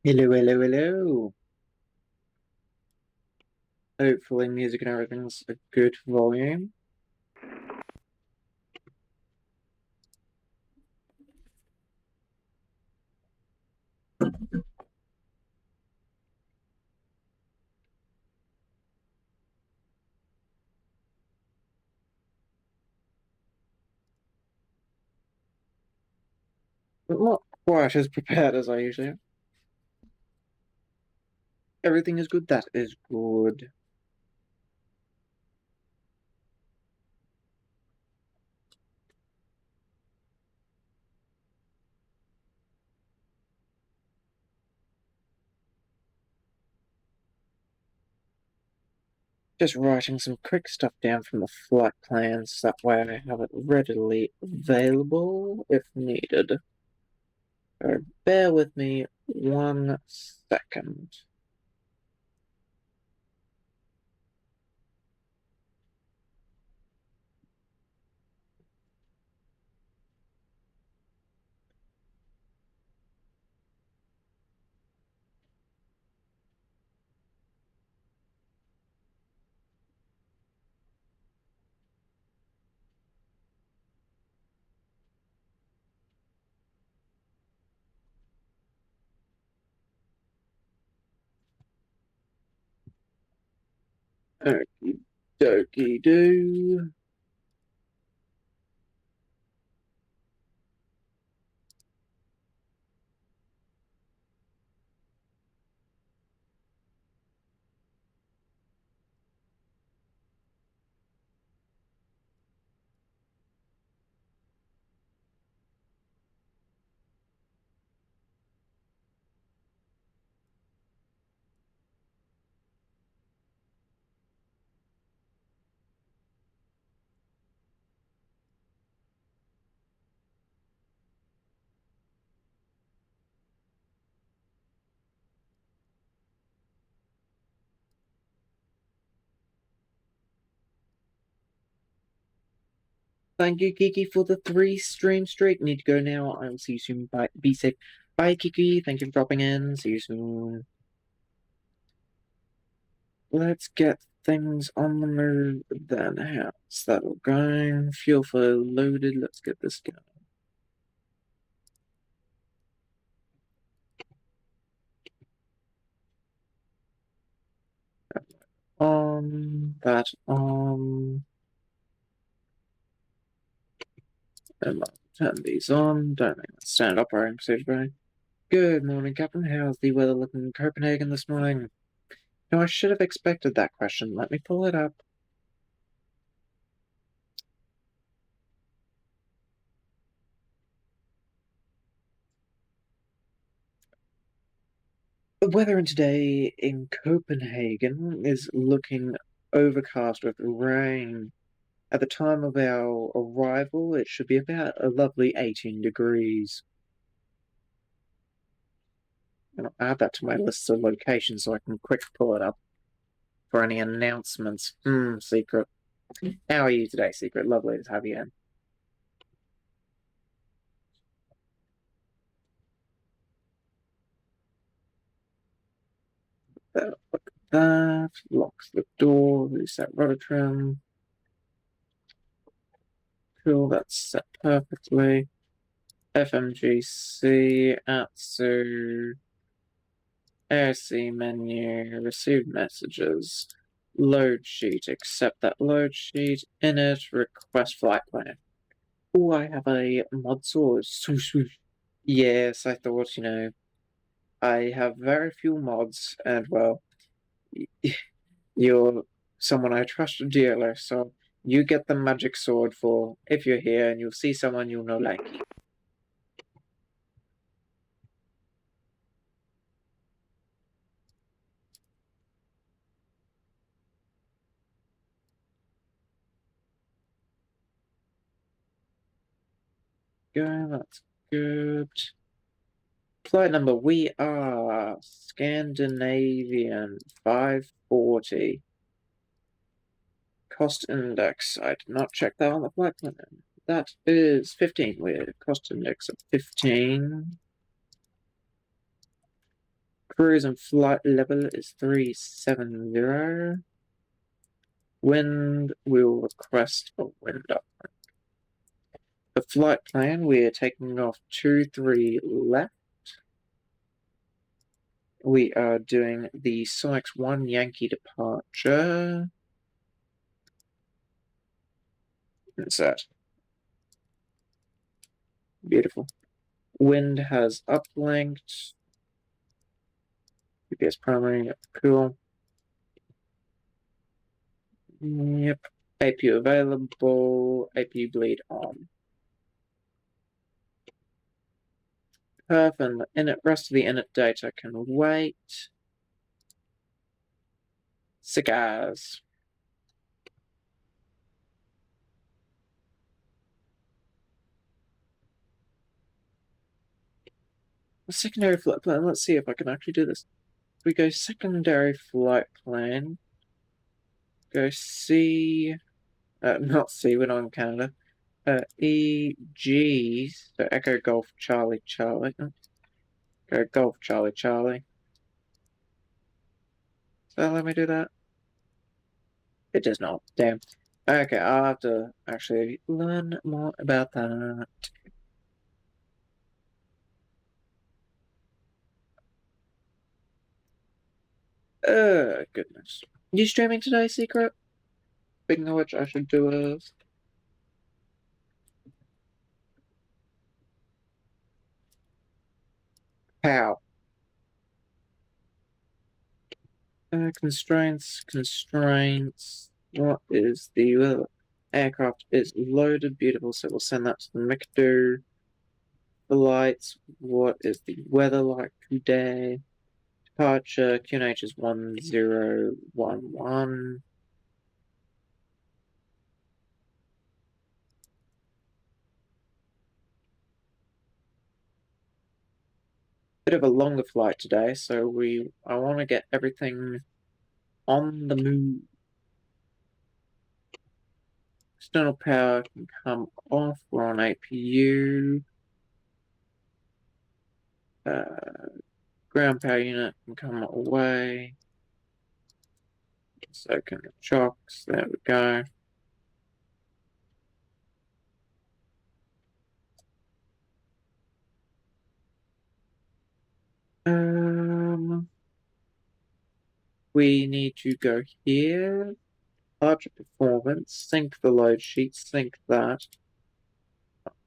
Hello, hello, hello. Hopefully music and everything's a good volume. But not quite as prepared as I usually am. Everything is good, that is good. Just writing some quick stuff down from the flight plans, that way I have it readily available if needed. So bear with me 1 second. Okie dokie do. Thank you, Kiki, for the 3 stream straight. Need to go now. I will see you soon. Bye. Be safe. Bye, Kiki. Thank you for dropping in. See you soon. Let's get things on the move then. How's that all going? Fuel flow loaded. Let's get this going. That on. And I'll turn these on. Don't think that's stand operating procedure. Good morning, Captain. How's the weather looking in Copenhagen this morning? No, I should have expected that question. Let me pull it up. The weather today in Copenhagen is looking overcast with rain. At the time of our arrival, it should be about a lovely 18 degrees. And I'll add that to my list of locations so I can quick pull it up for any announcements. Secret. How are you today, Secret? Lovely to have you in. Look at that. Locks the door. Reset rudder trim. Cool, that's set perfectly. FMGC, ATSU, AirC menu, receive messages, load sheet, accept that load sheet, init, request flight plan. Oh, I have a mod sword. Swoosh, swoosh. Yes, I thought, I have very few mods, and well, you're someone I trust dearly, so you get the magic sword for if you're here and you'll see someone you know like you. Go, that's good. Flight number, we are Scandinavian 540. Cost index, I did not check that on the flight plan. That is 15, with cost index of 15. Cruise and flight level is 370. Wind, we'll request a wind up. The flight plan, we're taking off 23 left. We are doing the Sonics 1 Yankee departure. Insert. Beautiful. Wind has uplinked. GPS primary, yep, cool. Yep. APU available. APU bleed on. Perf and the init, rest of the init data can wait. Cigars. A secondary flight plan. Let's see if I can actually do this. We go secondary flight plan. Go C. Not C, we're not in Canada. E, G. So Echo Golf Charlie Charlie. Go Golf Charlie Charlie. So let me do that. It does not. Damn. Okay, I'll have to actually learn more about that. Goodness. You streaming today, Secret? Speaking of which, I should do a... How? Constraints. What is the aircraft is loaded? Beautiful, so we'll send that to the McDo. The lights. What is the weather like today? Departure. QNH is 1011. Bit of a longer flight today, so I want to get everything on the move. External power can come off. We're on APU. Ground power unit can come away. So can the chocks. There we go. We need to go here. Larger performance. Sync the load sheet. Sync that.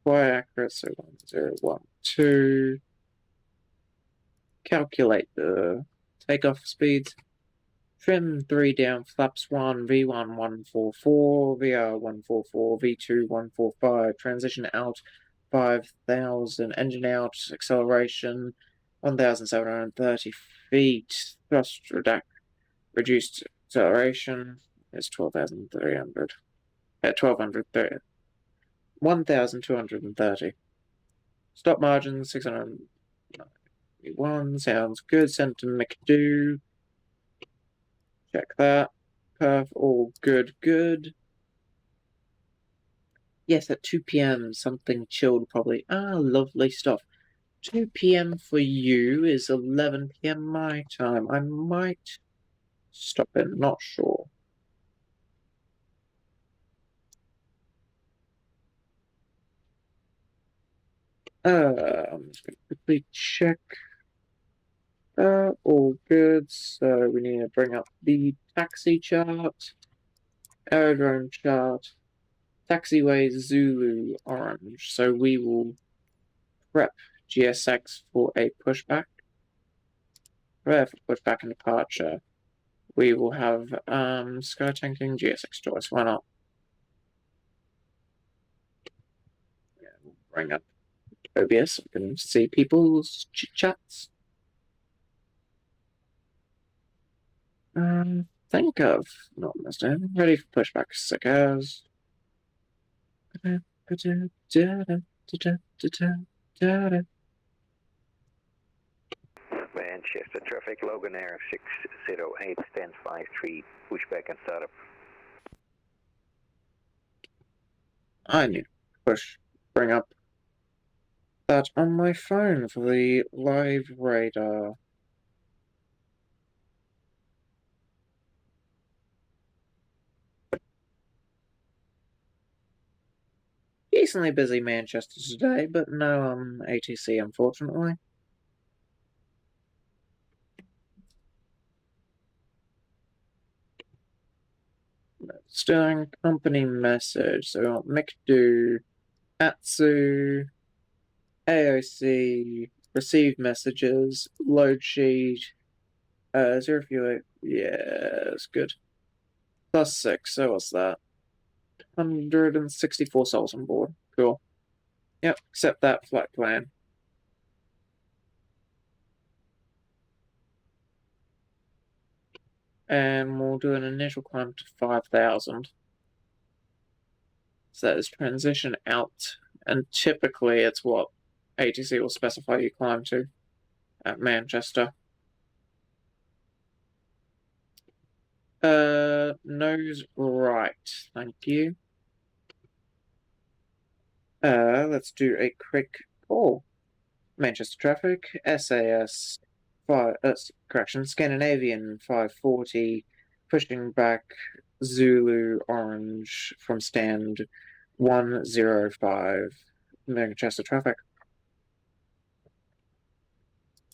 Quite accurate. So 1012. Calculate the takeoff speeds. Trim 3 down, flaps 1, V1 144, VR 144, V2 145, transition out 5,000, engine out, acceleration 1,730 feet, thrust reduced acceleration is 12,300, 1,230, 1,230. Stop margin 691, sounds good, send to McDo. Check that. Perf, all good. Yes, at 2 p.m. something chilled probably. Ah, lovely stuff. 2 p.m. for you is 11 p.m. my time. I might stop it, not sure. I'm just going to quickly check. All good. So we need to bring up the taxi chart, aerodrome chart, taxiway Zulu orange. So we will prep GSX for a pushback. Prepare for pushback and departure. We will have sky tanking GSX choice. Why not? Yeah, we'll bring up OBS so we can see people's chats. Think of not missed anything. Ready for pushback, sick as. Manchester traffic, Logan Air 608 stands 53, pushback and startup. I need to bring up that on my phone for the live radar. decently busy Manchester today, but no ATC, unfortunately. Sterling company message. So McDo, Atsu, AOC, received messages, load sheet, 0 yeah, it's good. +6, so what's that? 164 souls on board. Cool. Yep, accept that flight plan. And we'll do an initial climb to 5,000. So that is transition out. And typically it's what ATC will specify you climb to at Manchester. Nose right. Thank you. Let's do a quick call. Manchester traffic, SAS, Scandinavian 540, pushing back Zulu Orange from stand 105, Manchester traffic.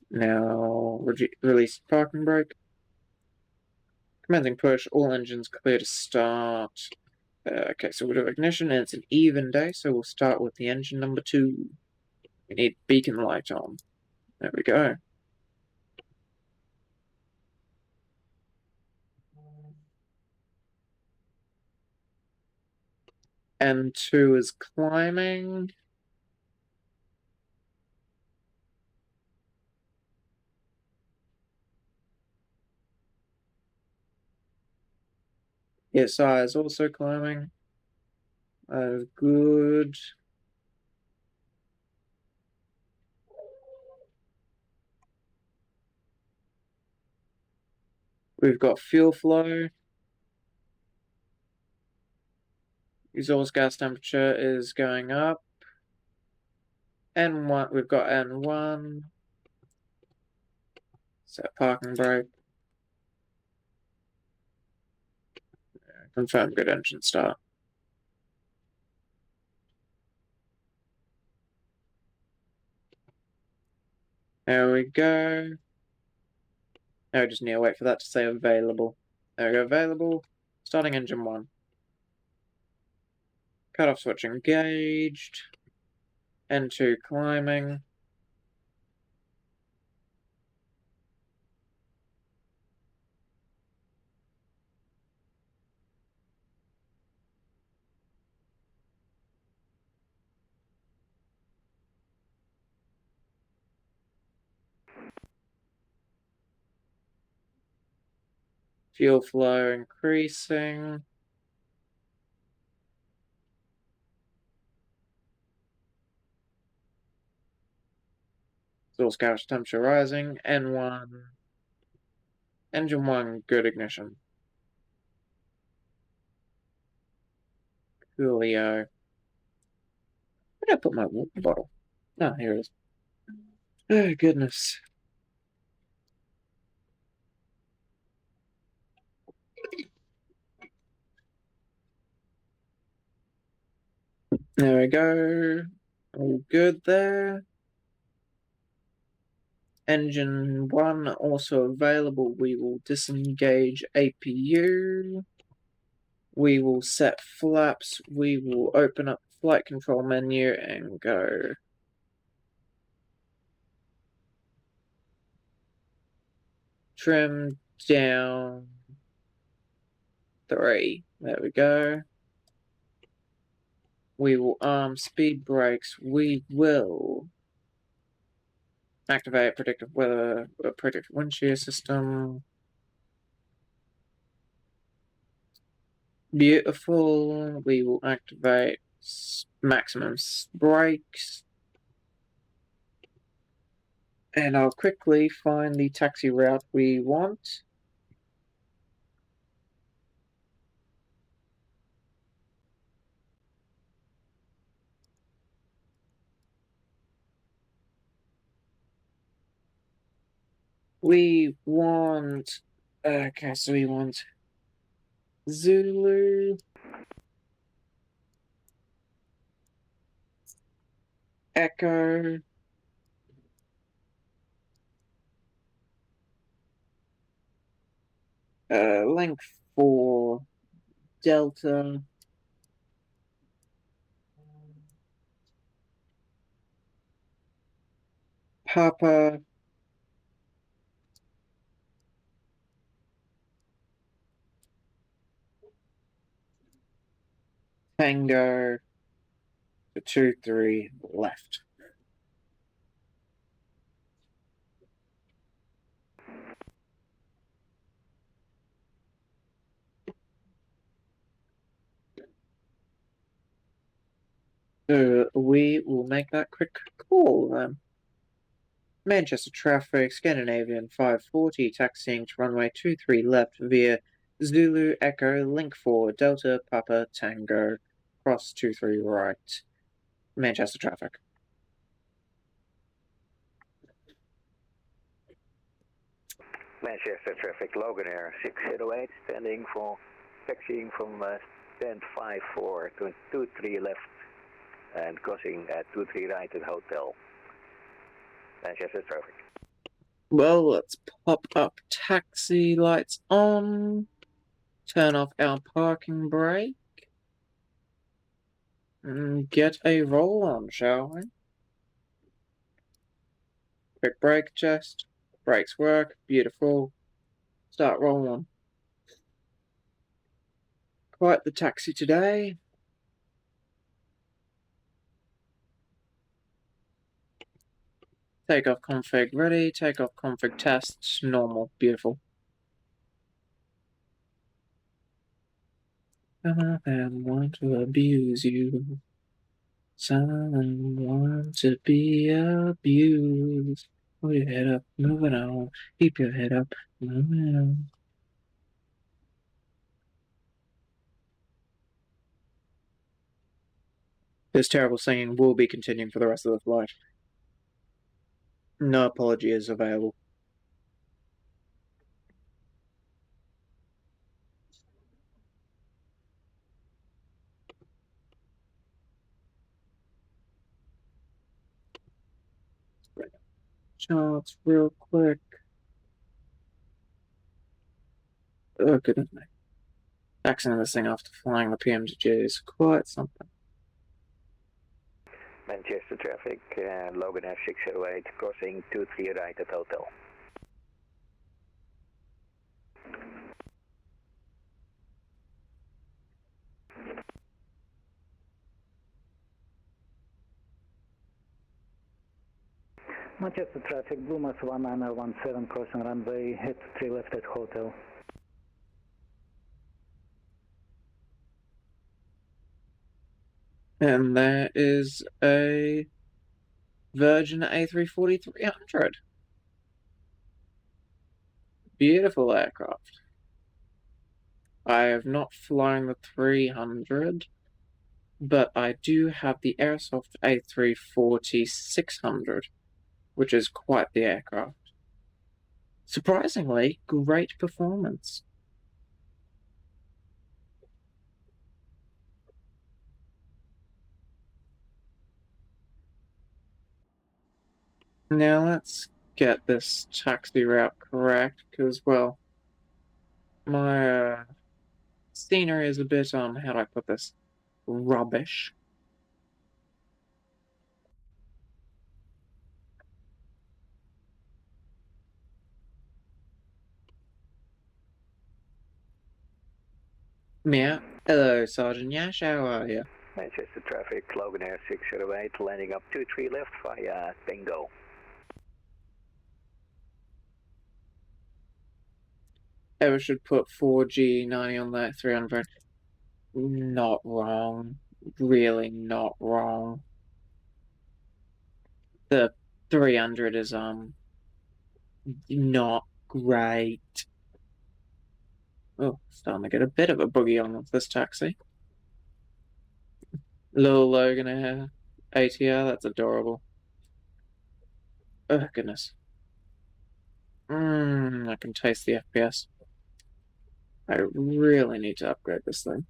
Now, release parking brake. Commencing push, all engines clear to start. Okay, so we'll do ignition, and it's an even day, so we'll start with the engine number 2. We need beacon light on. There we go. N2 is climbing. ESI is also climbing. Good. We've got fuel flow. Exhaust gas temperature is going up. N1, we've got N1. Set parking brake. Confirm good engine start. There we go. Now we just need to wait for that to say available. There we go, available. Starting engine 1. Cutoff switch engaged. N2 climbing. Fuel flow increasing. Exhaust gas temperature rising. N1. Engine 1, good ignition. Coolio. Where did I put my water bottle? Oh, here it is. Oh, goodness. There we go. All good there. Engine 1 also available. We will disengage APU. We will set flaps. We will open up flight control menu and go. Trim down 3. There we go. We will arm speed brakes. We will activate predictive weather, predictive wind shear system. Beautiful. We will activate maximum brakes. And I'll quickly find the taxi route we want. We want. Okay, so we want. Zulu. Echo. Length 4, Delta. Papa. Tango. 2-3 left. So we will make that quick call then. Manchester traffic, Scandinavian 540, taxiing to runway 23 left via Zulu Echo, link 4, Delta Papa Tango, cross 23 right. Manchester traffic. Manchester traffic, Logan Air 608, standing for taxiing from stand 54 to 23 left and crossing at 23 right at hotel. Manchester traffic. Well, let's pop up taxi lights on, turn off our parking brake, and get a roll on, shall we? Quick brake test, brakes work, beautiful. Start rolling. Quite the taxi today. Takeoff config ready, takeoff config test, normal, beautiful. Some of them want to abuse you. Some of them want to be abused. Put your head up, moving on. Keep your head up, moving on. This terrible singing will be continuing for the rest of the flight. No apology is available. Charts real quick. Oh, goodness me. Accent this thing after flying the PMG is quite something. Manchester traffic, Logan Air 608, crossing 23 right at hotel. Manchester traffic, Blue Mass 1917 crossing runway, head 3 left at hotel. And there is a Virgin A340-300. Beautiful aircraft. I have not flown the 300, but I do have the Airsoft A340-600, which is quite the aircraft. Surprisingly, great performance. Now let's get this taxi route correct, because, well, my scenery is a bit, how do I put this, rubbish. Yeah. Hello, Sergeant Yash, how are you? Manchester traffic, Logan Air 608, landing up 23 left via Tango. Ever should put 4G90 on that 300. Not wrong. Really not wrong. The 300 is, not great. Oh, starting to get a bit of a boogie on with this taxi. Little Logan Air ATR, that's adorable. Oh, goodness. I can taste the FPS. I really need to upgrade this thing.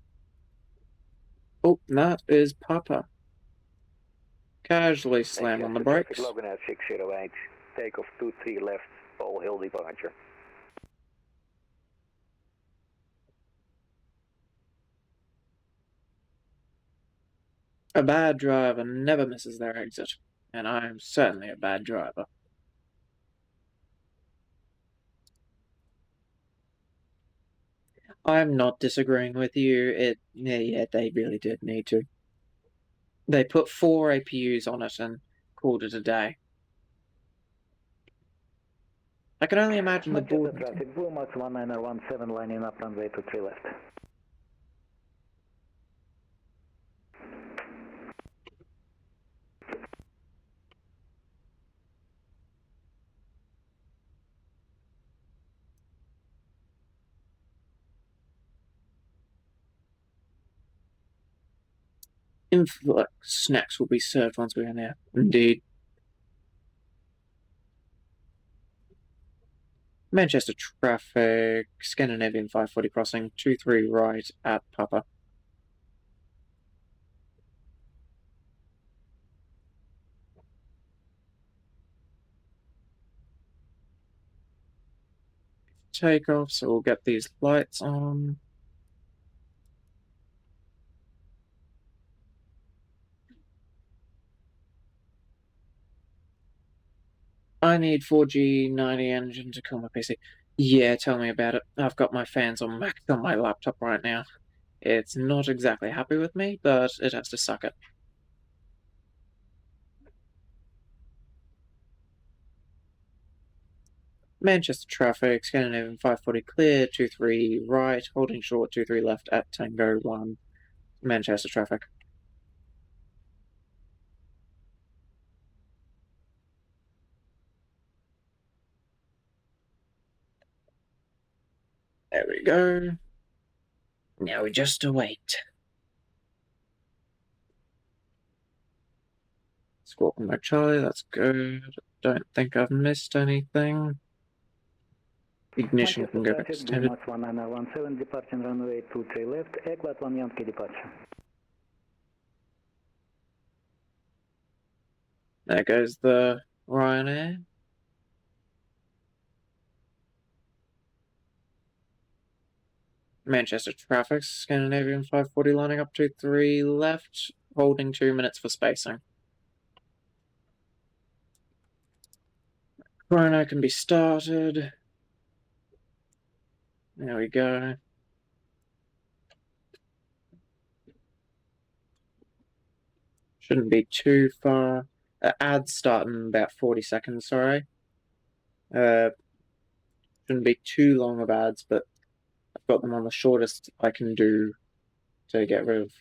Oh, that is Papa. Casually slam on the brakes. Logan at 608, takeoff 23 left, Pole Hill departure. A bad driver never misses their exit, and I am certainly a bad driver. I'm not disagreeing with you. Yeah, they really did need to. They put 4 APUs on it and called it a day. I can only imagine the board. Traffic Blue Max 1917 lining up runway 23 left. Influx snacks will be served once we're in there. Indeed. Manchester traffic, Scandinavian 540 crossing, 23 right at Papa. Takeoff, so we'll get these lights on. I need 4G90 engine to cool my PC. Yeah, tell me about it. I've got my fans on max on my laptop right now. It's not exactly happy with me, but it has to suck it. Manchester traffic, Scandinavian 540 clear, 23 right, holding short, 23 left at Tango 1. Manchester traffic. There we go. Now we just await. Squawk Mike Charlie, that's good. Don't think I've missed anything. Ignition can go extended. 1917 departing runway 23 left, Eklat 1 Yankee departure. There goes the Ryanair. Manchester traffic, Scandinavian 540 lining up to 3 left, holding 2 minutes for spacing. Chrono can be started. There we go. Shouldn't be too far. Ads start in about 40 seconds, sorry. Shouldn't be too long of ads, but I've got them on the shortest I can do to get rid of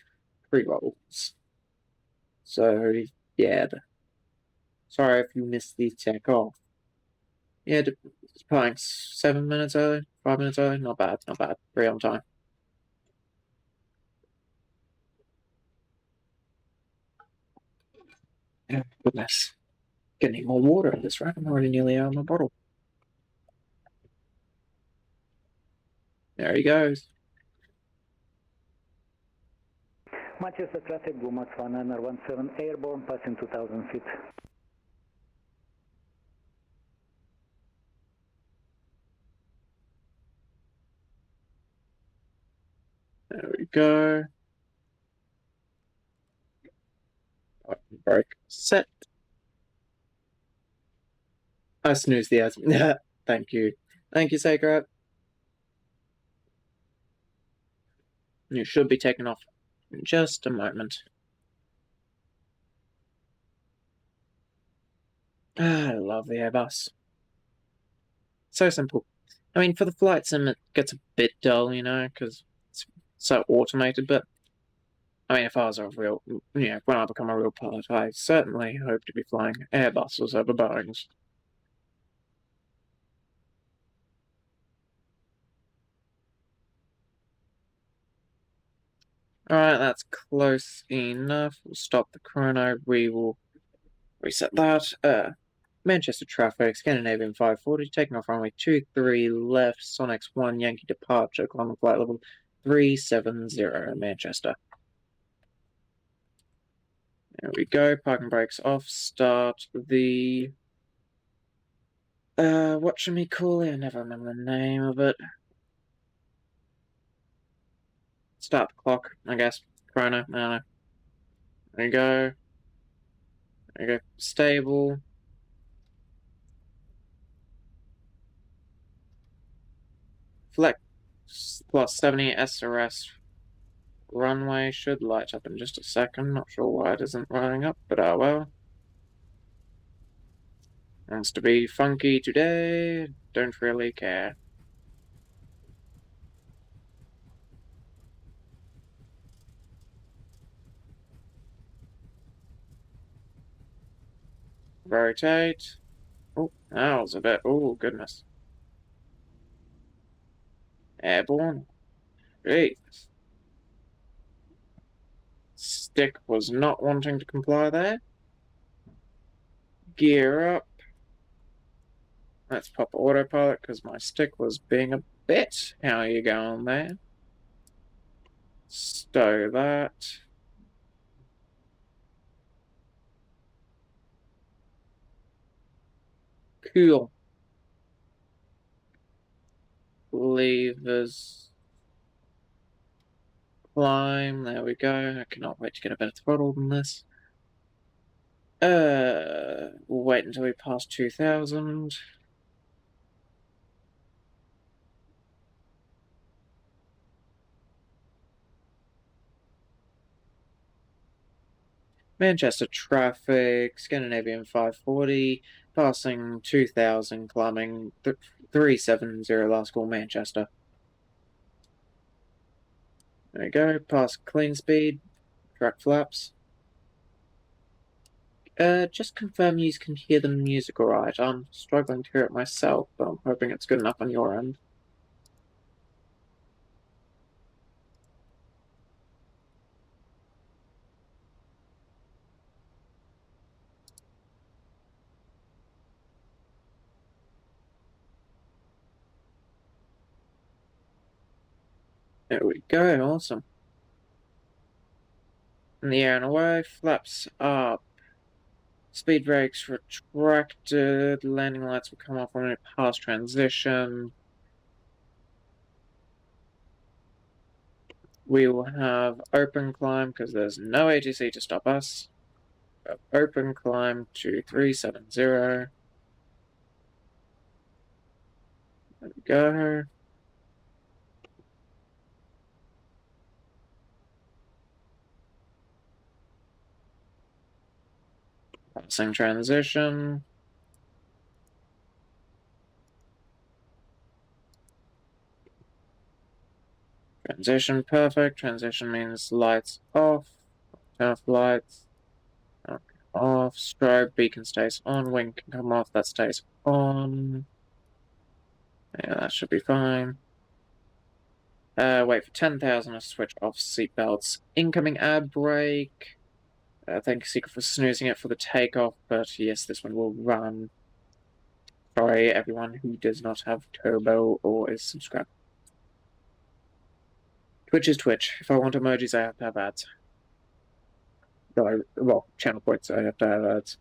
pre-rolls. So, yeah. Sorry if you missed the takeoff. Yeah, departing 7 minutes early, 5 minutes early. Not bad, not bad. Very on time. Oh, goodness. Getting more water in this, right? I'm already nearly out of my bottle. There he goes. Manchester traffic, Blue Max 1917 airborne, passing 2,000 feet. There we go. Break. Set. I snoozed the ads. Thank you. Thank you, Sakura. You should be taking off in just a moment. I love the Airbus. So simple. I mean, for the flight sim, it gets a bit dull, you know, because it's so automated, but I mean, if I was a real, when I become a real pilot, I certainly hope to be flying Airbuses over Boeings. Alright, that's close enough. We'll stop the chrono. We will reset that. Manchester traffic, Scandinavian 540, taking off runway 23 left, Sonics 1, Yankee departure, climbing flight level 370, Manchester. There we go. Parking brakes off. Start the what should we call it? I never remember the name of it. Start the clock, I guess. Chrono. I don't know. There you go. There you go. Stable. Flex plus 70 SRS runway should light up in just a second. Not sure why it isn't lighting up, but oh well. Wants to be funky today. Don't really care. Rotate. Oh, that was a bit. Oh, goodness. Airborne. Jeez. Stick was not wanting to comply there. Gear up. Let's pop autopilot because my stick was being a bit. How are you going there? Stow that. Cool. Levers. Climb. There we go. I cannot wait to get a better throttle than this. We'll wait until we pass 2,000. Manchester traffic, Scandinavian 540, passing 2,000, climbing 370 last call, Manchester. There we go, pass clean speed, track flaps. Just confirm you can hear the music alright. I'm struggling to hear it myself, but I'm hoping it's good enough on your end. There we go, awesome. In the air and away, flaps up. Speed brakes retracted, landing lights will come off when it pass transition. We will have open climb because there's no ATC to stop us. Open climb to 370. There we go. Passing transition. Transition perfect. Transition means lights off. Turn off lights. Off. Strobe beacon stays on. Wing can come off. That stays on. Yeah, that should be fine. Wait for 10,000 to switch off seatbelts. Incoming air brake. Thank you, Secret, for snoozing it for the takeoff, but yes, this one will run. Sorry, everyone who does not have Turbo or is subscribed. Twitch is Twitch. If I want emojis, I have to have ads. Well, channel points, I have to have ads.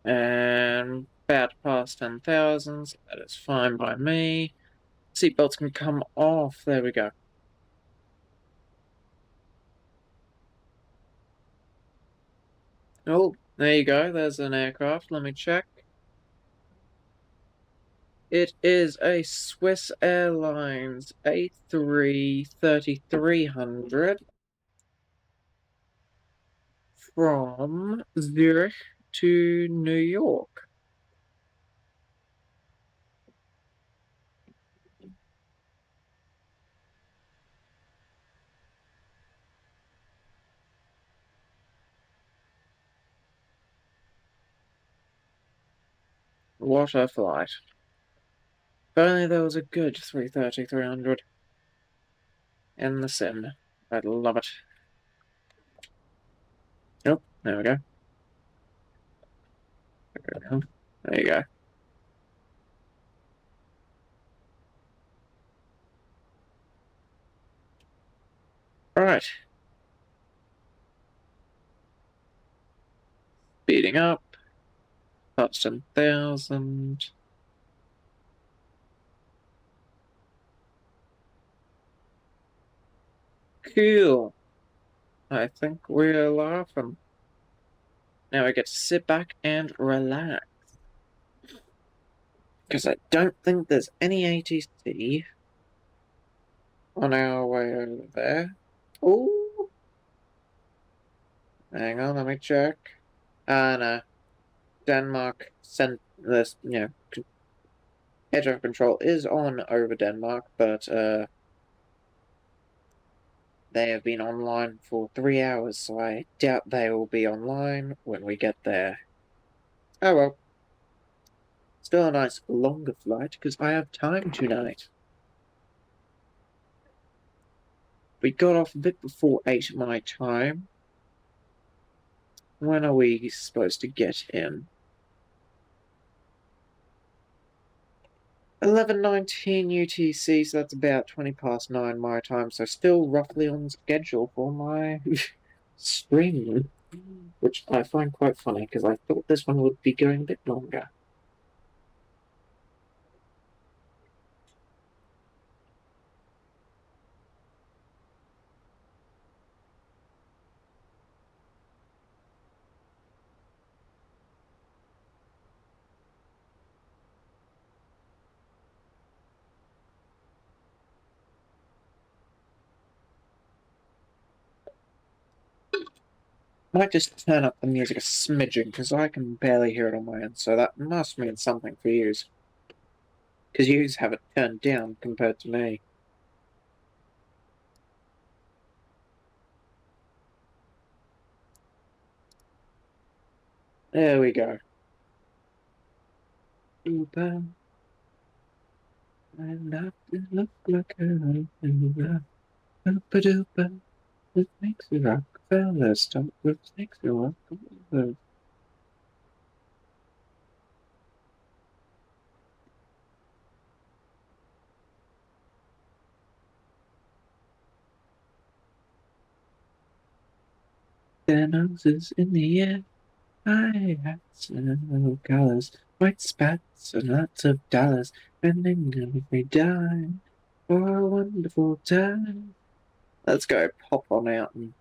And about to pass 10,000, so that is fine by me. Seatbelts can come off. There we go. Oh, there you go. There's an aircraft. Let me check. It is a Swiss Airlines A330-300 from Zurich to New York. What a flight. If only there was a good 330, 300 in the sim. I'd love it. Oh, there we go. There you go. Alright. Speeding up. Past 10,000. Cool. I think we're laughing. Now I get to sit back and relax. Because I don't think there's any ATC on our way over there. Oh, hang on, let me check. No. Denmark sent this, edge of control is on over Denmark, but they have been online for 3 hours, so I doubt they will be online when we get there. Oh well. Still a nice longer flight, because I have time tonight. We got off a bit before 8 my time. When are we supposed to get in? 11:19 UTC, so that's about 20 past 9 my time, so still roughly on schedule for my stream, which I find quite funny, because I thought this one would be going a bit longer. Might just turn up the music a smidgen, because I can barely hear it on my end, so that must mean something for yous. Because yous have it turned down compared to me. There we go. Oopa. I'm not to look like a Oopa doopa. It makes you Rockefeller. Stop with snakes you Rockefeller. Their noses in the air. High hats and colors. White spats and lots of dollars. Spending every dime for a wonderful time. Let's go pop on out and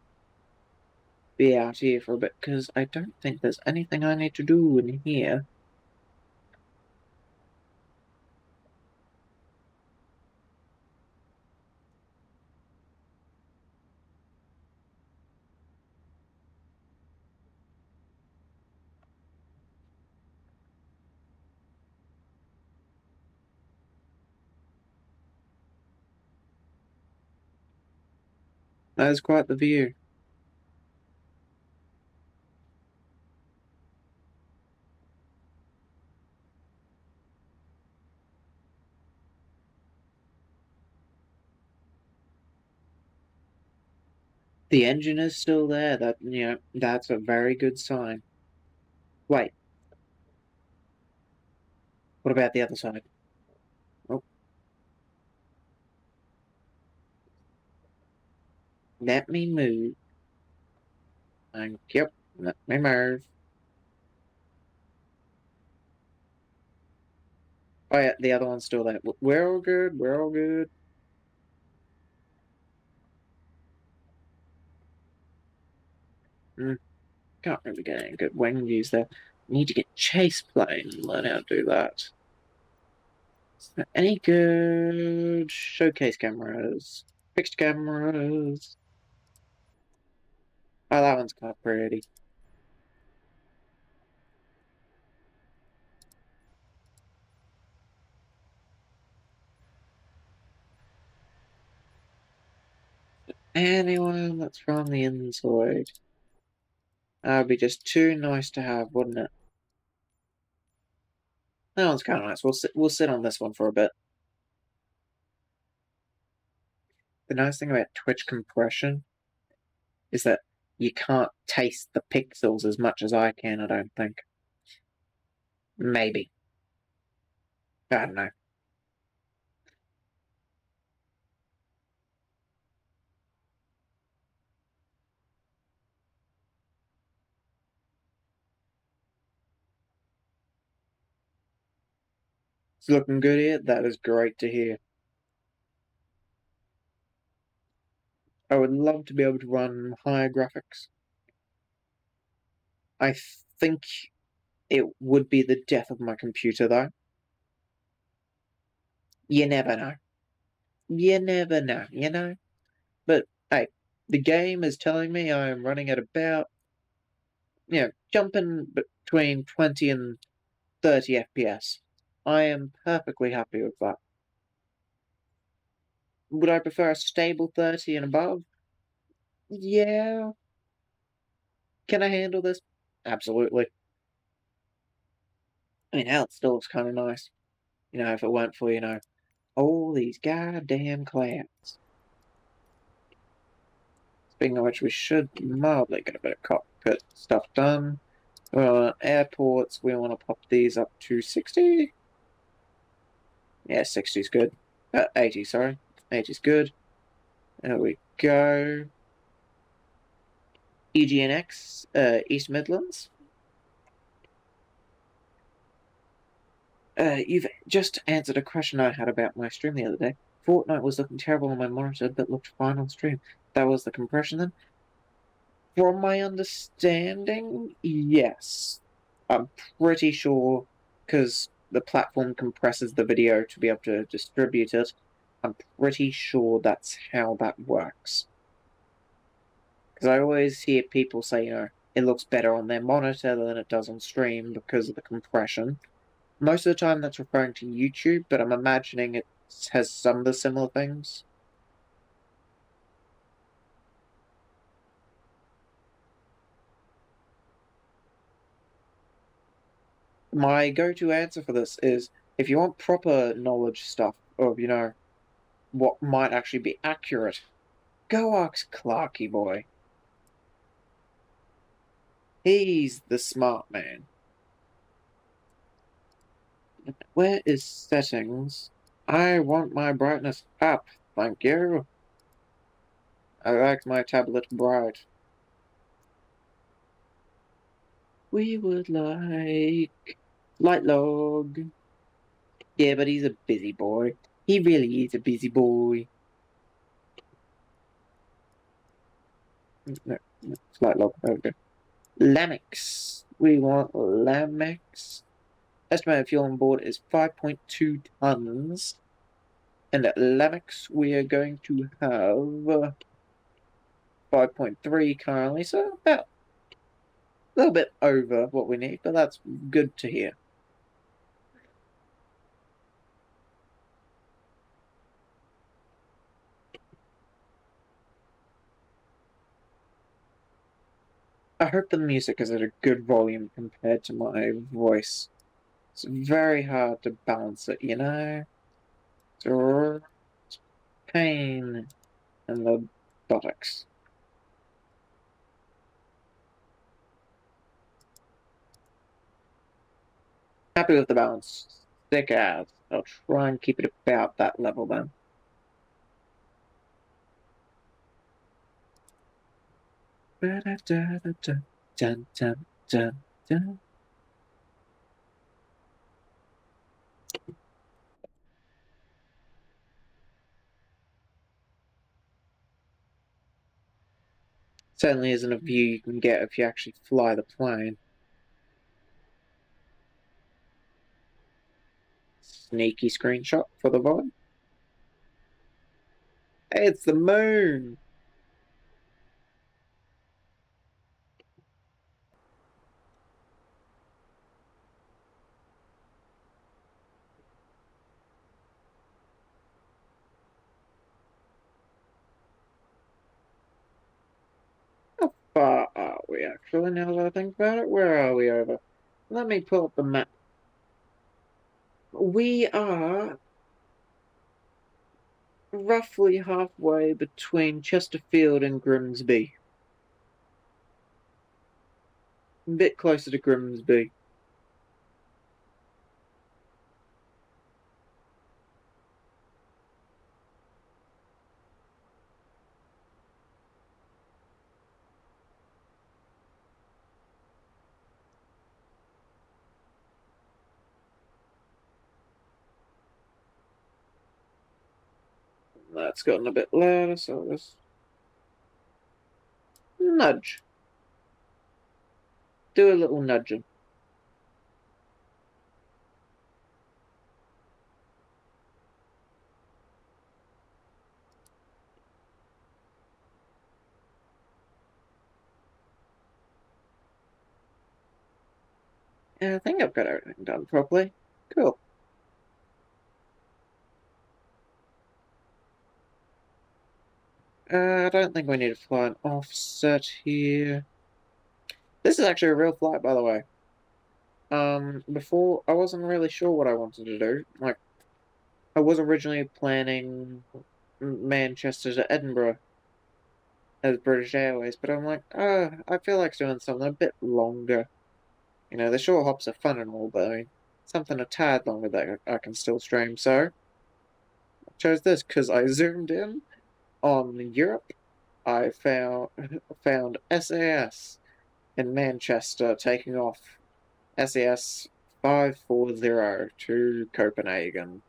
be out here for a bit, because I don't think there's anything I need to do in here. That is quite the view. The engine is still there. That's a very good sign. Wait, what about the other side? Oh, let me move. Yep, let me move. Oh yeah, the other one's still there. We're all good. We're all good. Can't really get any good wing views there. Need to get chase plane and learn how to do that. Is there any good showcase cameras? Fixed cameras. Oh, that one's quite pretty. Anyone that's from the inside. That would be just too nice to have, wouldn't it? That one's kind of nice. We'll sit on this one for a bit. The nice thing about Twitch compression is that you can't taste the pixels as much as I can, I don't think. Maybe. I don't know. It's looking good here. That is great to hear. I would love to be able to run higher graphics. I think it would be the death of my computer, though. You never know. You never know, you know? But, hey, the game is telling me I am running at about, jumping between 20 and 30 FPS. I am perfectly happy with that. Would I prefer a stable 30 and above? Yeah. Can I handle this? Absolutely. I mean, hell, it still looks kind of nice. If it weren't for, all these goddamn clouds. Speaking of which, we should mildly get a bit of cockpit stuff done. Airports, we want to pop these up to 60. Yeah, 60 is good. 80, sorry. 80 is good. There we go. EGNX, East Midlands. You've just answered a question I had about my stream the other day. Fortnite was looking terrible on my monitor, but looked fine on stream. That was the compression then? From my understanding, yes. I'm pretty sure, because the platform compresses the video to be able to distribute it, I'm pretty sure that's how that works. Because I always hear people say, it looks better on their monitor than it does on stream because of the compression. Most of the time that's referring to YouTube, but I'm imagining it has some of the similar things. My go-to answer for this is, if you want proper knowledge stuff of, what might actually be accurate, go ask Clarky boy. He's the smart man. Where is settings? I want my brightness up, thank you. I like my tablet bright. We would like light log. Yeah, but he's a busy boy. He really is a busy boy. No, light log. There we go. Lamex. We want Lamex. Estimated fuel on board is 5.2 tons. And at Lamex, we are going to have 5.3 currently, so about a little bit over what we need, but that's good to hear. I hope the music is at a good volume compared to my voice. It's very hard to balance it, It's pain in the buttocks. Happy with the balance. Thick as. I'll try and keep it about that level then. Dun, dun, dun, dun. Certainly isn't a view you can get if you actually fly the plane. Sneaky screenshot for the VOD. Hey, it's the moon! How far are we actually, now that I think about it? Where are we over? Let me pull up the map. We are roughly halfway between Chesterfield and Grimsby. A bit closer to Grimsby. That's gotten a bit louder, so let's nudge. Do a little nudging. Yeah, I think I've got everything done properly. Cool. I don't think we need to fly an offset here. This is actually a real flight, by the way. Before, I wasn't really sure what I wanted to do. Like, I was originally planning Manchester to Edinburgh as British Airways, but I'm like, I feel like doing something a bit longer. You know, the short hops are fun and all, but I mean, something a tad longer that I can still stream. So, I chose this because I zoomed in on Europe. I found SAS in Manchester taking off SAS 540 to Copenhagen.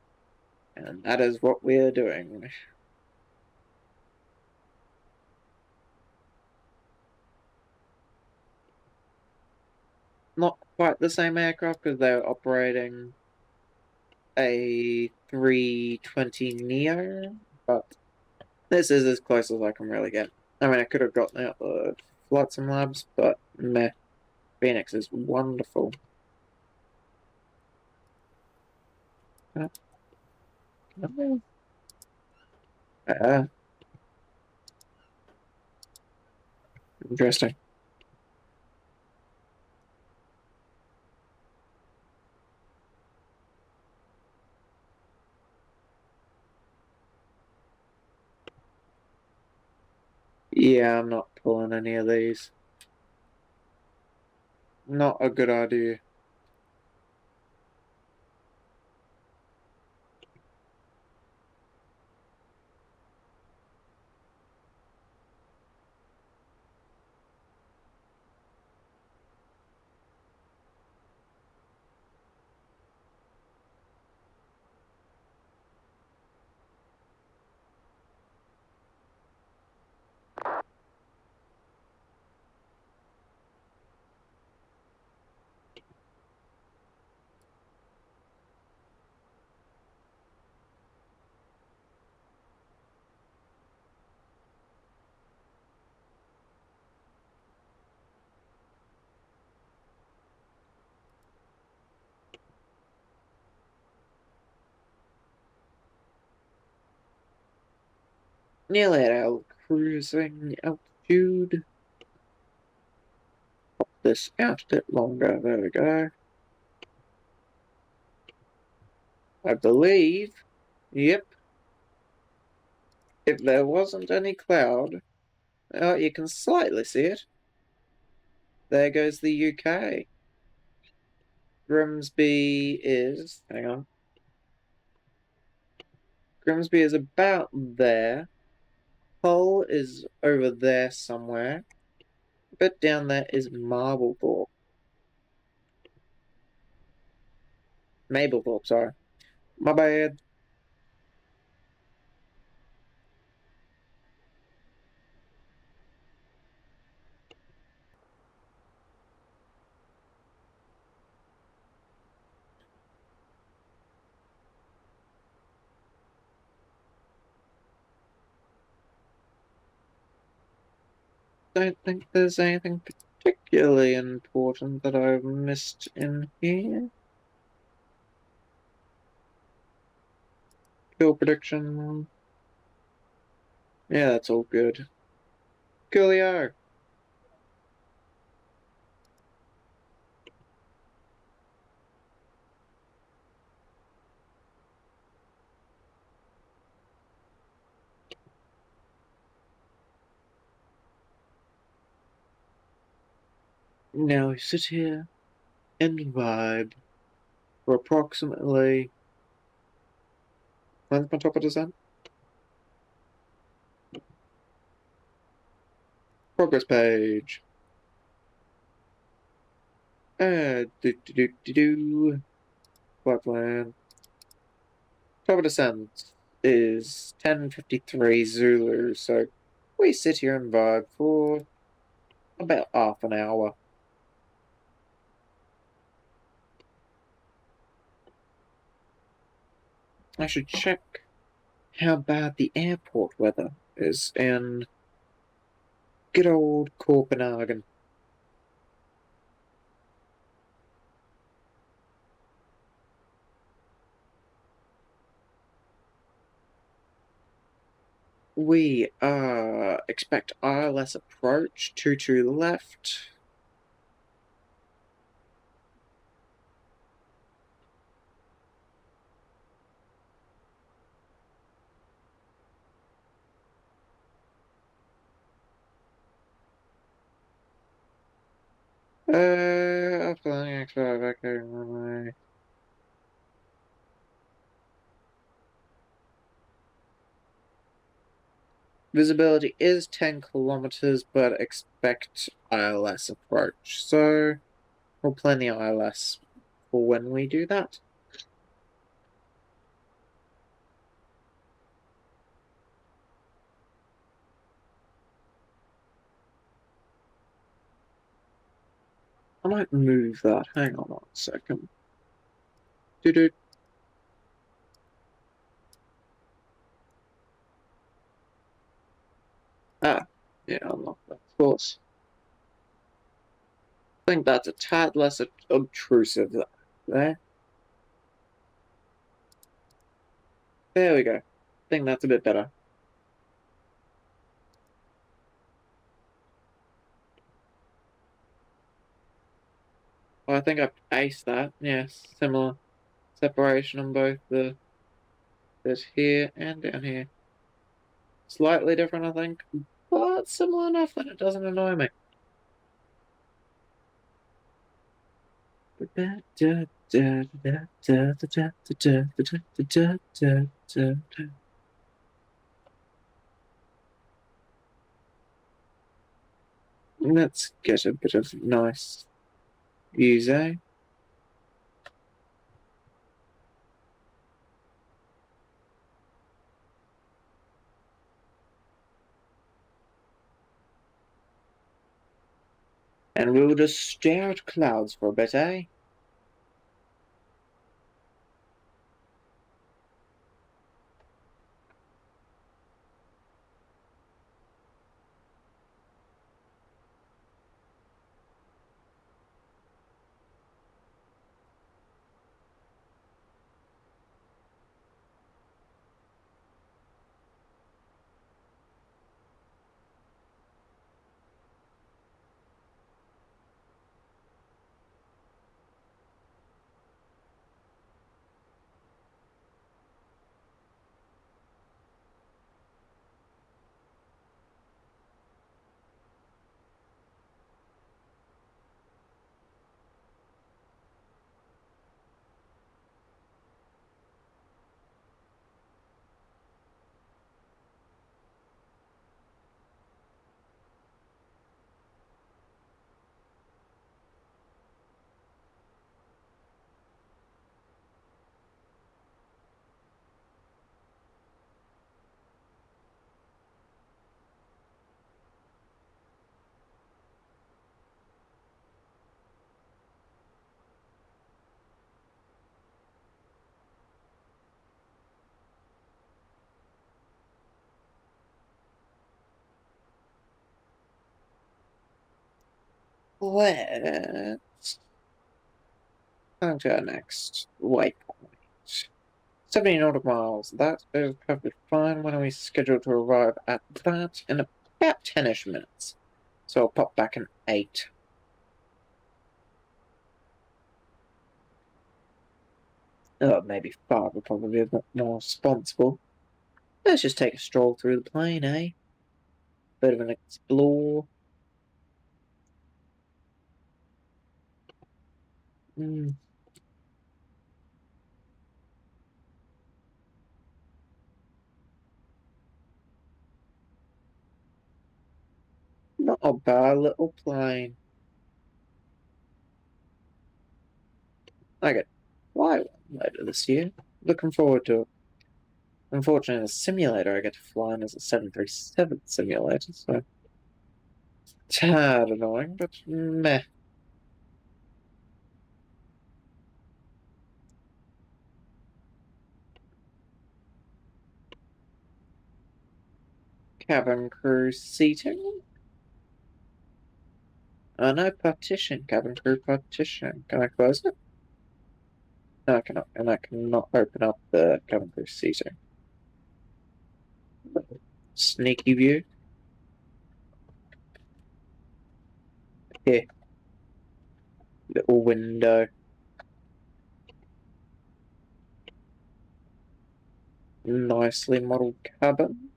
And that is what we're doing. Not quite the same aircraft because they're operating a 320 Neo, but this is as close as I can really get. I mean, I could have gotten out the Flight Sim Labs, but meh. Fenix is wonderful. Uh, Interesting. Yeah, I'm not pulling any of these. Not a good idea. Nearly at our cruising altitude. Pop this out a bit longer. There we go. I believe. Yep. If there wasn't any cloud, oh, you can slightly see it. There goes the UK. Grimsby is. Hang on. Grimsby is about there. Hull is over there somewhere. A bit down there is Mablethorpe. Mablethorpe, sorry. My bad. Don't think there's anything particularly important that I've missed in here. Fuel prediction. Yeah, that's all good. Coolio. Now we sit here and vibe for approximately. When's my top of descent? Progress page. Do. Flight plan. Top of descent is 10:53 Zulu, so we sit here and vibe for about half an hour. I should check how bad the airport weather is in good old Copenhagen. We expect ILS approach 22 left. Flying extra vacuum runway. Visibility is 10 kilometers, but expect ILS approach. So we'll plan the ILS for when we do that. I might move that. Hang on 1 second. Do. Ah, yeah, unlock that. Of course. I think that's a tad less obtrusive there. There we go. I think that's a bit better. Well, I think I've aced that. Yes, similar separation on both the bit here and down here. Slightly different, I think, but similar enough that it doesn't annoy me. Let's get a bit of nice views, eh? And we'll just stare at clouds for a bit, eh? Let's go to our next waypoint. 70 nautical miles. That is perfectly fine. When are we scheduled to arrive at that? In about 10-ish minutes. So I'll pop back in 8. Maybe 5 would probably be a bit more responsible. Let's just take a stroll through the plane, eh? Bit of an explore. Not a bad little plane. I get fly one later this year. Looking forward to it. Unfortunately, the simulator I get to fly in is a 737 simulator, so tad annoying, but meh. Cabin crew seating. No partition. Cabin crew partition. Can I close it? No, I cannot. And I cannot open up the cabin crew seating. Sneaky view. Here. Little window. Nicely modelled cabin.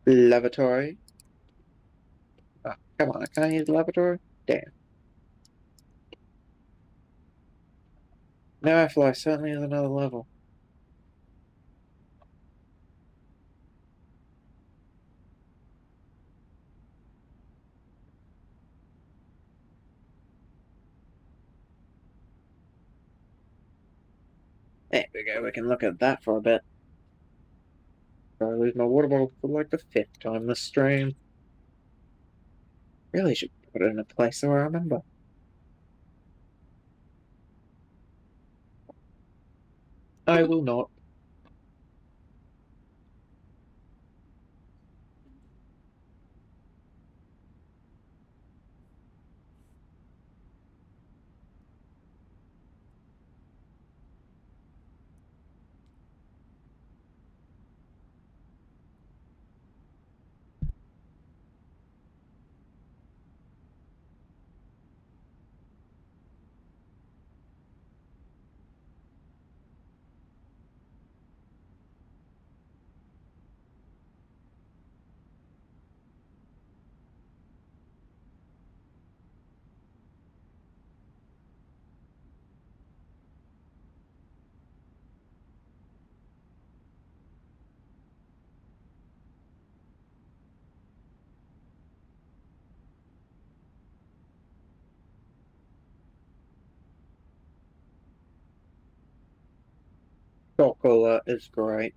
Lavatory. Oh, come on, can I use the lavatory? Damn. Now I fly certainly is another level. There we go, we can look at that for a bit. I lose my water bottle for like the 5th time this stream. Really should put it in a place where I remember. I will not. Chocolate is great.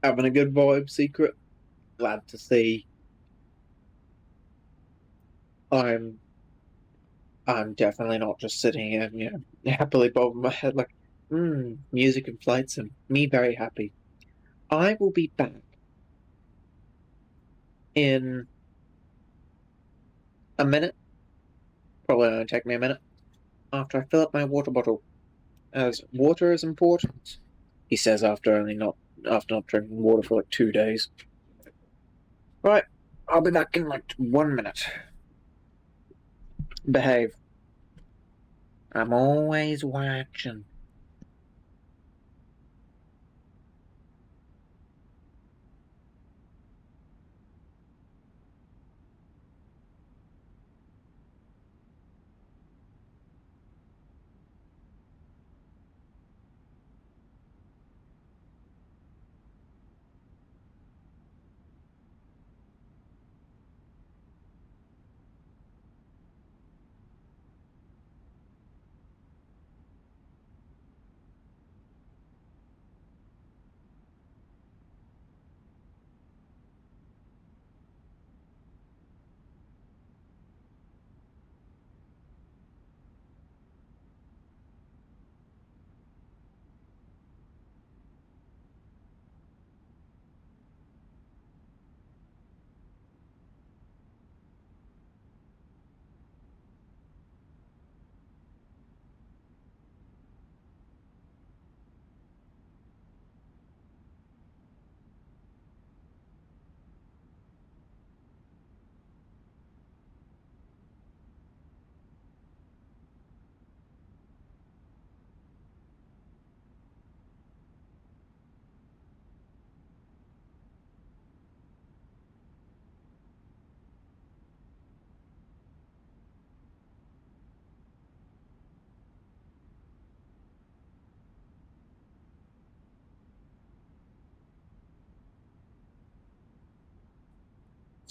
Having a good vibe, Secret. Glad to see. I'm definitely not just sitting here, happily bobbing my head like, music and flights and me very happy. I will be back in a minute. Probably only take me a minute after I fill up my water bottle, as water is important. He says after not drinking water for like 2 days. Right, I'll be back in like 1 minute. Behave. I'm always watching.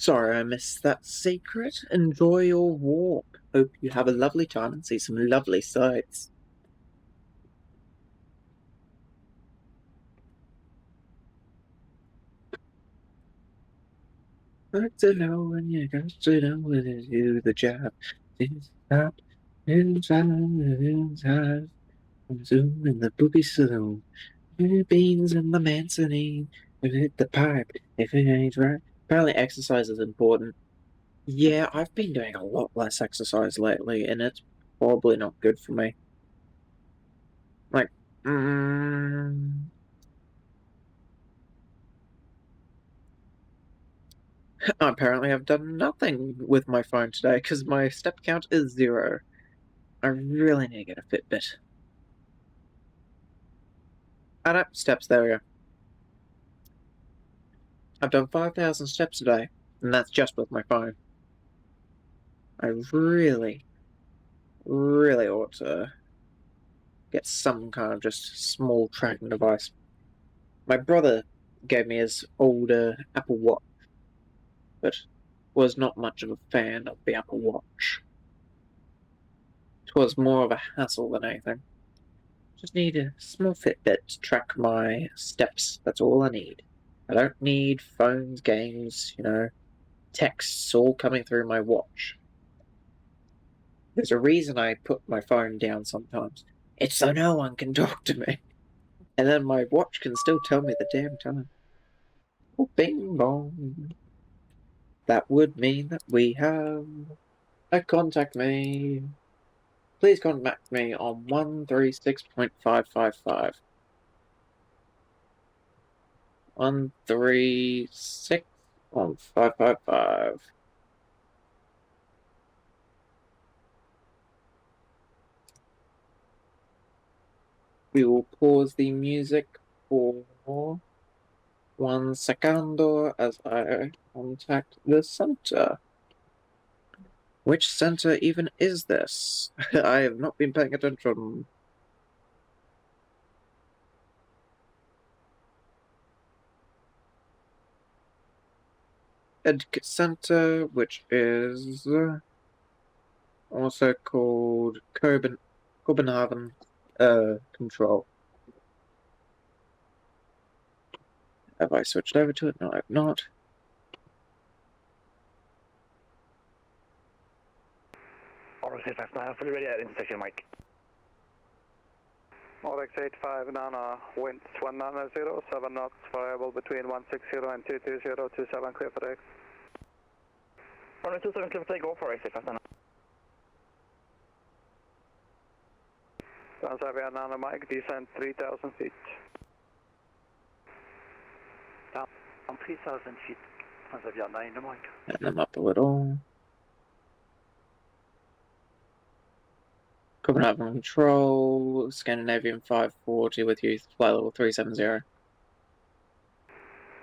Sorry I missed that secret. Enjoy your walk. Hope you have a lovely time and see some lovely sights. Got to know when you got to know when to do the job. Stop inside. Zoom in the boogie saloon. Beans in the Manzanine. Hit the pipe if it ain't right. Apparently exercise is important. Yeah, I've been doing a lot less exercise lately, and it's probably not good for me. Like, apparently I've done nothing with my phone today because my step count is 0. I really need to get a Fitbit. I don't steps, there we go. I've done 5,000 steps today, and that's just with my phone. I really, really ought to get some kind of just small tracking device. My brother gave me his older Apple Watch, but was not much of a fan of the Apple Watch. It was more of a hassle than anything. Just need a small Fitbit to track my steps. That's all I need. I don't need phones, games, texts all coming through my watch. There's a reason I put my phone down sometimes. It's so no one can talk to me. And then my watch can still tell me the damn time. Oh, bing bong. That would mean that we have a contact me. Please contact me on 136.555. 136 on 555. We will pause the music for 1 secondo as I contact the center. Which center even is this? I have not been paying attention. Etiquette Center, which is also called Copenhagen Control. Have I switched over to it? No, I've not. RX-89, fully ready at intersection, Mike. RX-85, Nana, winds 190, 7 knots, variable between 160 and 220, 27 clear for X. Runway 27 clear for take off, RX-85, Transavia Nana, Mike, descent 3,000 feet. Down 3,000 feet, Transavia 9, Mike. And them up a little. Copenhagen Control, Scandinavian 540 with you, flight level 370.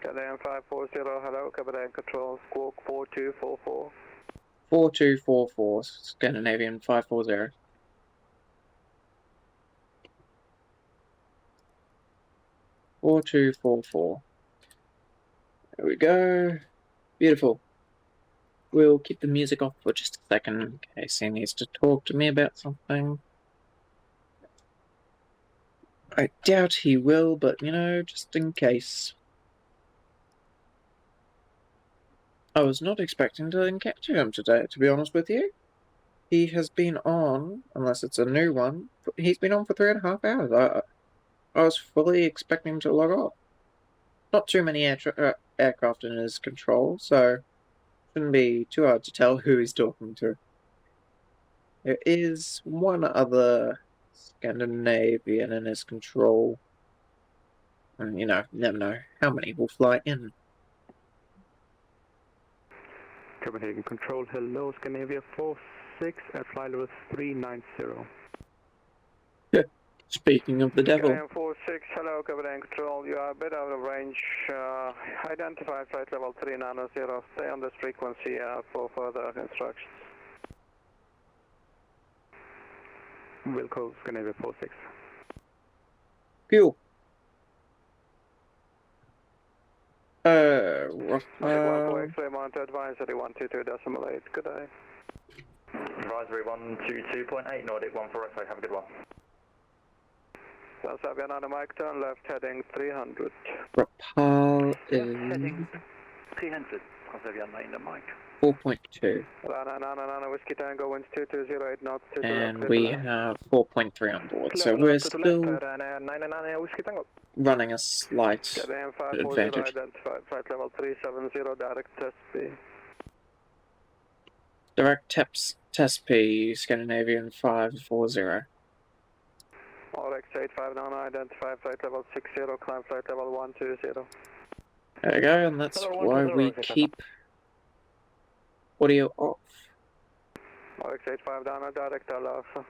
Canadian 540, hello, Copenhagen Control, squawk 4244. 4244, Scandinavian 540. Four two four four. There we go. Beautiful. We'll keep the music off for just a second in case he needs to talk to me about something. I doubt he will, but just in case. I was not expecting to encounter him today, to be honest with you. He has been on, unless it's a new one, he's been on for 3.5 hours. I was fully expecting him to log off. Not too many aircraft in his control, so shouldn't be too hard to tell who he's talking to. There is one other Scandinavian in his control. And, never know how many will fly in. Copenhagen Control, hello, Scandinavia 46 at flight level 390. Speaking of the devil. Canadian 46, hello, Copenhagen Control, you are a bit out of range. Identify flight level 390, stay on this frequency for further instructions. Wilco, Scandinavia 46. Cool. Nordic 14 X-ray monitor advisory 122.8. Good day. Advisory 122.8, Nordic 14 X-ray, have a good one. Transavia on the mic, turn left heading 300. Rapal is Heading 300. Transavia in the mic. 4.2. Nana, Whiskey Tango, winds 2208 knots, to the left, And clear we to land. have 4.3 on board, so Level we're up to the still left, 99 Whiskey Tango. running a slight KBM 540 advantage. identified, flight level 370, direct test B. Direct test P, Scandinavian 540. RX 859 identified, flight level 60, climb flight level 120. There we go, and that's why we keep audio off. RX 859 direct Alpha.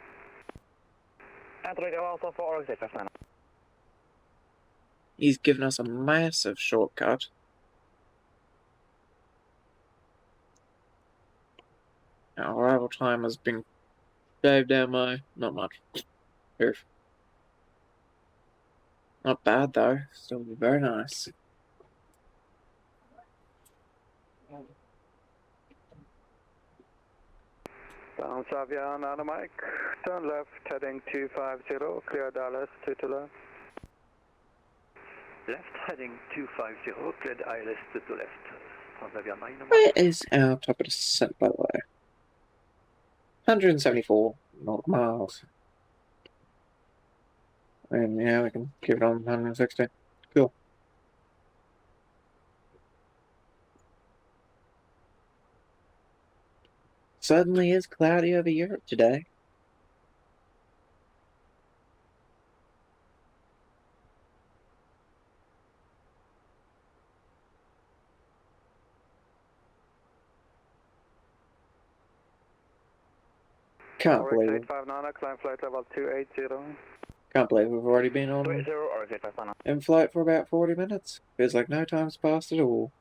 Android Alpha for RX 859. He's given us a massive shortcut. Our arrival time has been shaved down by not much. Oof. Not bad though, still very nice. Transavia on the mic, turn left heading 250, clear Dallas, to left. Left heading 250. Cleared ILS to left. Transavia 9 in the mic. Where is our top of descent, by the way? 174 miles. And yeah, we can keep it on 160. Cool. Suddenly is cloudy over Europe today. Can't believe it. 859, climb flight level 280. Can't believe we've already been on 280 RX 859. in flight for about 40 minutes. Feels like no time's passed at all.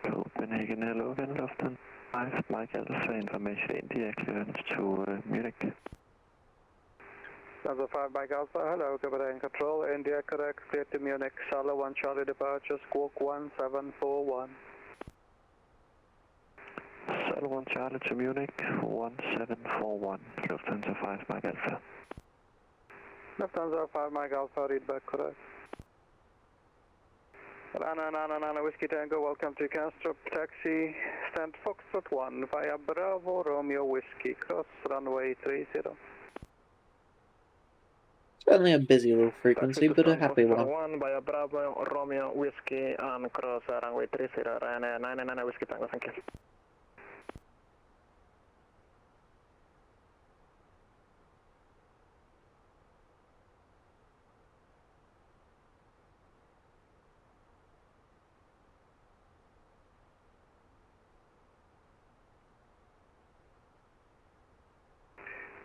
Copenhagen, hello, Luften 5, Mike Alpha, information India, clearance to Munich. Delta 5 Mike Alpha, hello, Copenhagen Control, India correct, clear to Munich, Sala 1 Charlie departure, squawk 1741. Sala 1 Charlie to Munich, 1741, Lufthansa 5 Mike Alpha. Lufthansa 5 Mike Alpha, read back correct. Nana, Whiskey Tango, welcome to Kastrup, taxi, stand Foxtrot 1 via Bravo, Romeo Whiskey, cross runway 30. Certainly a busy little frequency, but a happy one. 1 via Bravo, Romeo Whiskey, and cross runway 30, and 99 Whiskey Tango, thank you.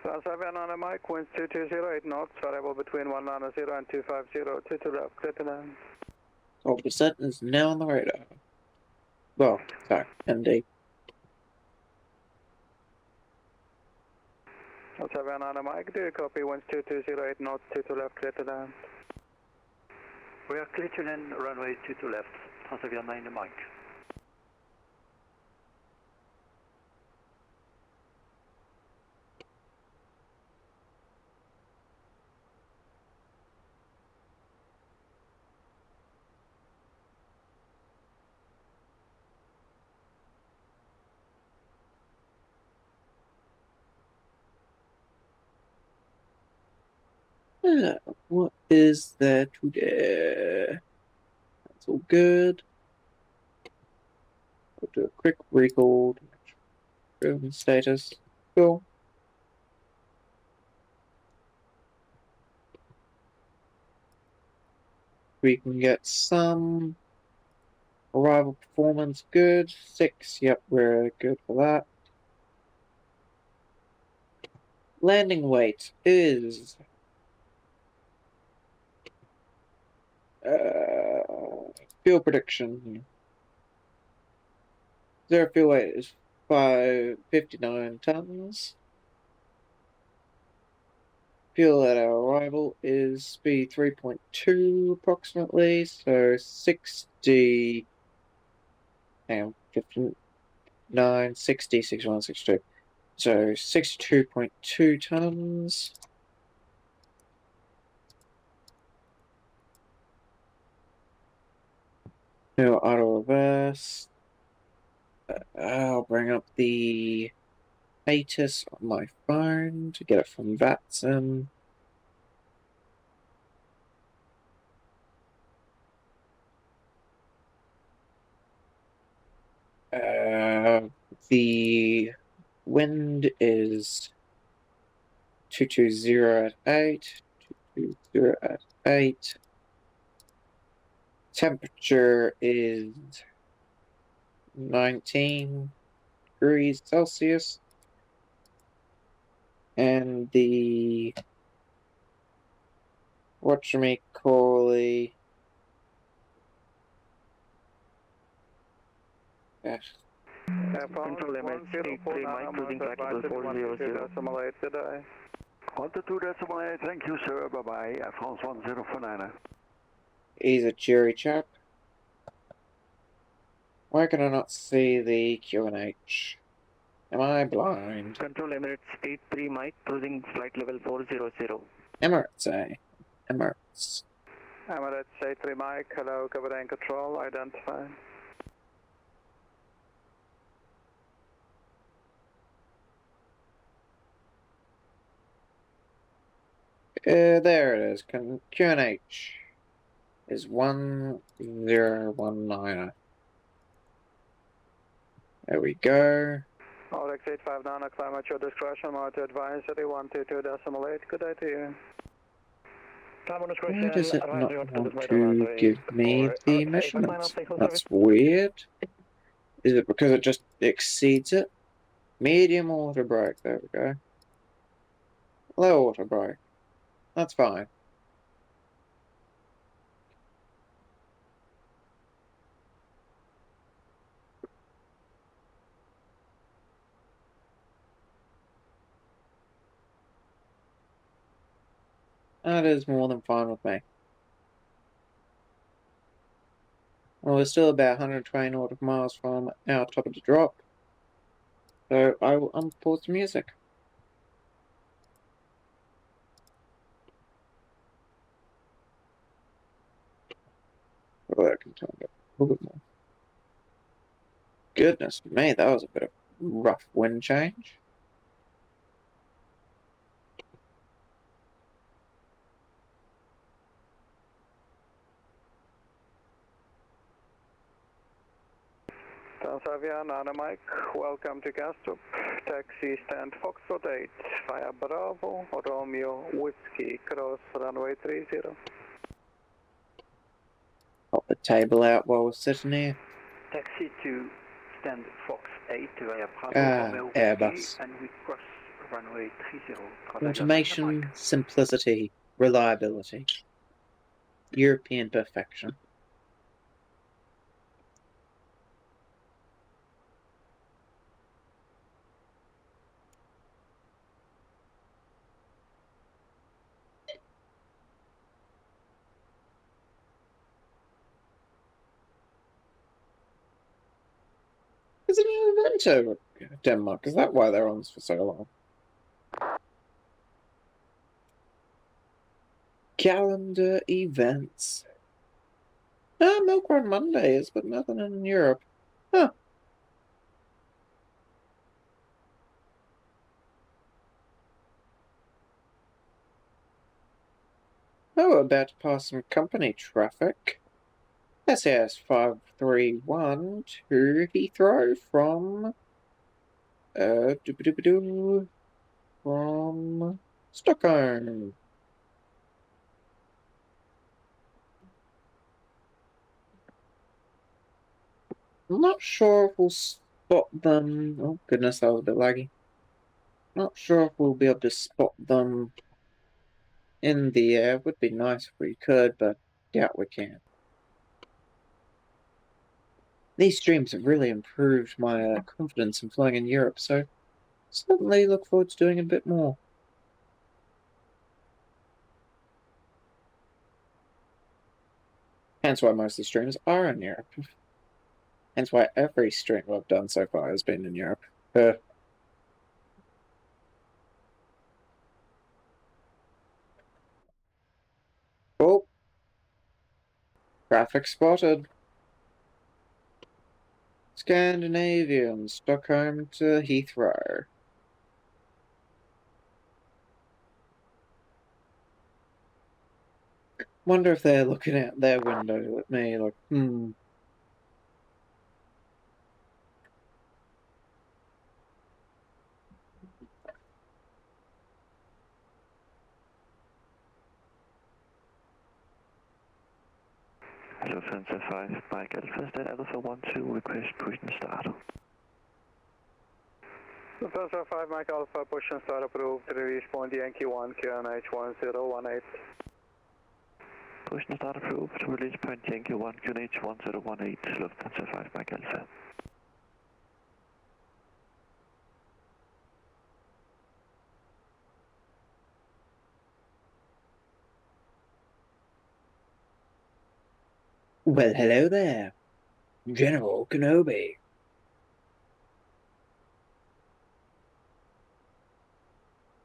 Transavia on the mic, winds 2208 knots, variable between 190 and 250, to left, clear to land. Top of descent is now on the radar. Well, sorry, MD. Transavia on the mic, do you copy, winds 2208 knots, to left, clear to land. We are clear to land, runway 22 left. Transavia 9 in the mic. What is there today? That's all good. We'll do a quick recall to make sure room status. Cool. We can get some arrival performance good. 6, yep, we're good for that. Landing weight is Fuel prediction. Zero fuel weight is 559 tons. Fuel at our arrival is speed 3.2 approximately, so 60 and 59, 60, 61, 62. So 62.2 tons. No auto reverse. I'll bring up the status on my phone to get it from VATSIM. The wind is 220 at 8, 220 at 8. Temperature is 19 degrees Celsius. And the whatchamacallit, Control Emirates 83 Mike, cruising flight level 400. 122.8, thank you sir, bye bye, Air France 1049. He's a cheery chap. Why can I not see the QNH? Am I blind? Control Emirates 83 Mike, cruising flight level 400. Emirates, eh? Emirates. Emirates 83 Mike, hello, Copenhagen control, identify. There it is. QNH is 1019. There we go. Alex 859, climb at your discretion, monitor advisory 122.8, good day to you. Why does it not want to give me the measurements? That's weird. Is it because it just exceeds it? Medium auto brake, there we go. Low auto brake. That's fine. That is more than fine with me. Well, we're still about 120 nautical miles from our top of the drop. So I will unpause the music. Well, I can turn it up a little bit more. Goodness me, that was a bit of rough wind change. Transavia, Nana Mike, welcome to Kastrup. Taxi stand Foxtrot 8 via Bravo, Romeo, Whiskey, cross runway 30. Pop the table out while we're sitting here. Taxi to stand Fox 8 via Bravo, Romeo, Whiskey, Airbus. and we cross runway 30. Automation, simplicity, reliability. European perfection. Is it an event over Denmark? Is that why they're on this for so long? Calendar events. Milk Run Mondays, but nothing in Europe. Huh. Oh, we're about to pass some company traffic. SAS 531 to Heathrow from from Stockholm. I'm not sure if we'll spot them. Oh goodness, that was a bit laggy. Not sure if we'll be able to spot them in the air. Would be nice if we could, but Doubt we can. These streams have really improved my confidence in flying in Europe, so certainly look forward to doing a bit more. Hence why most of the streams are in Europe. Hence why every stream I've done so far has been in Europe. Oh! Traffic spotted. Scandinavian, Stockholm to Heathrow. Wonder if they're looking out their window at me like, Lufthansa 5, Mike Alpha, Stat Alpha 12, request push and start. Lufthansa 5, Mike Alpha, push and start approved, release point Yankee 1, QNH 1018. Push and start approved, release point Yankee 1, QNH 1018, Lufthansa 5, Mike Alpha. well, hello there, General Kenobi.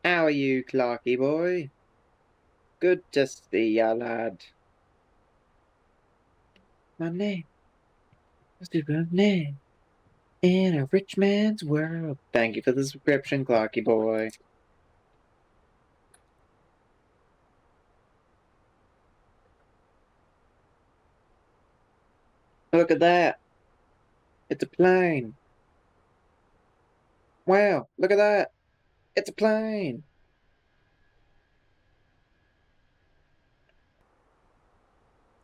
How are you, Clarky boy? Good to see ya, lad. My name is the name in a rich man's world. Thank you for the subscription, Clarky boy. Look at that. It's a plane. Wow, look at that. It's a plane.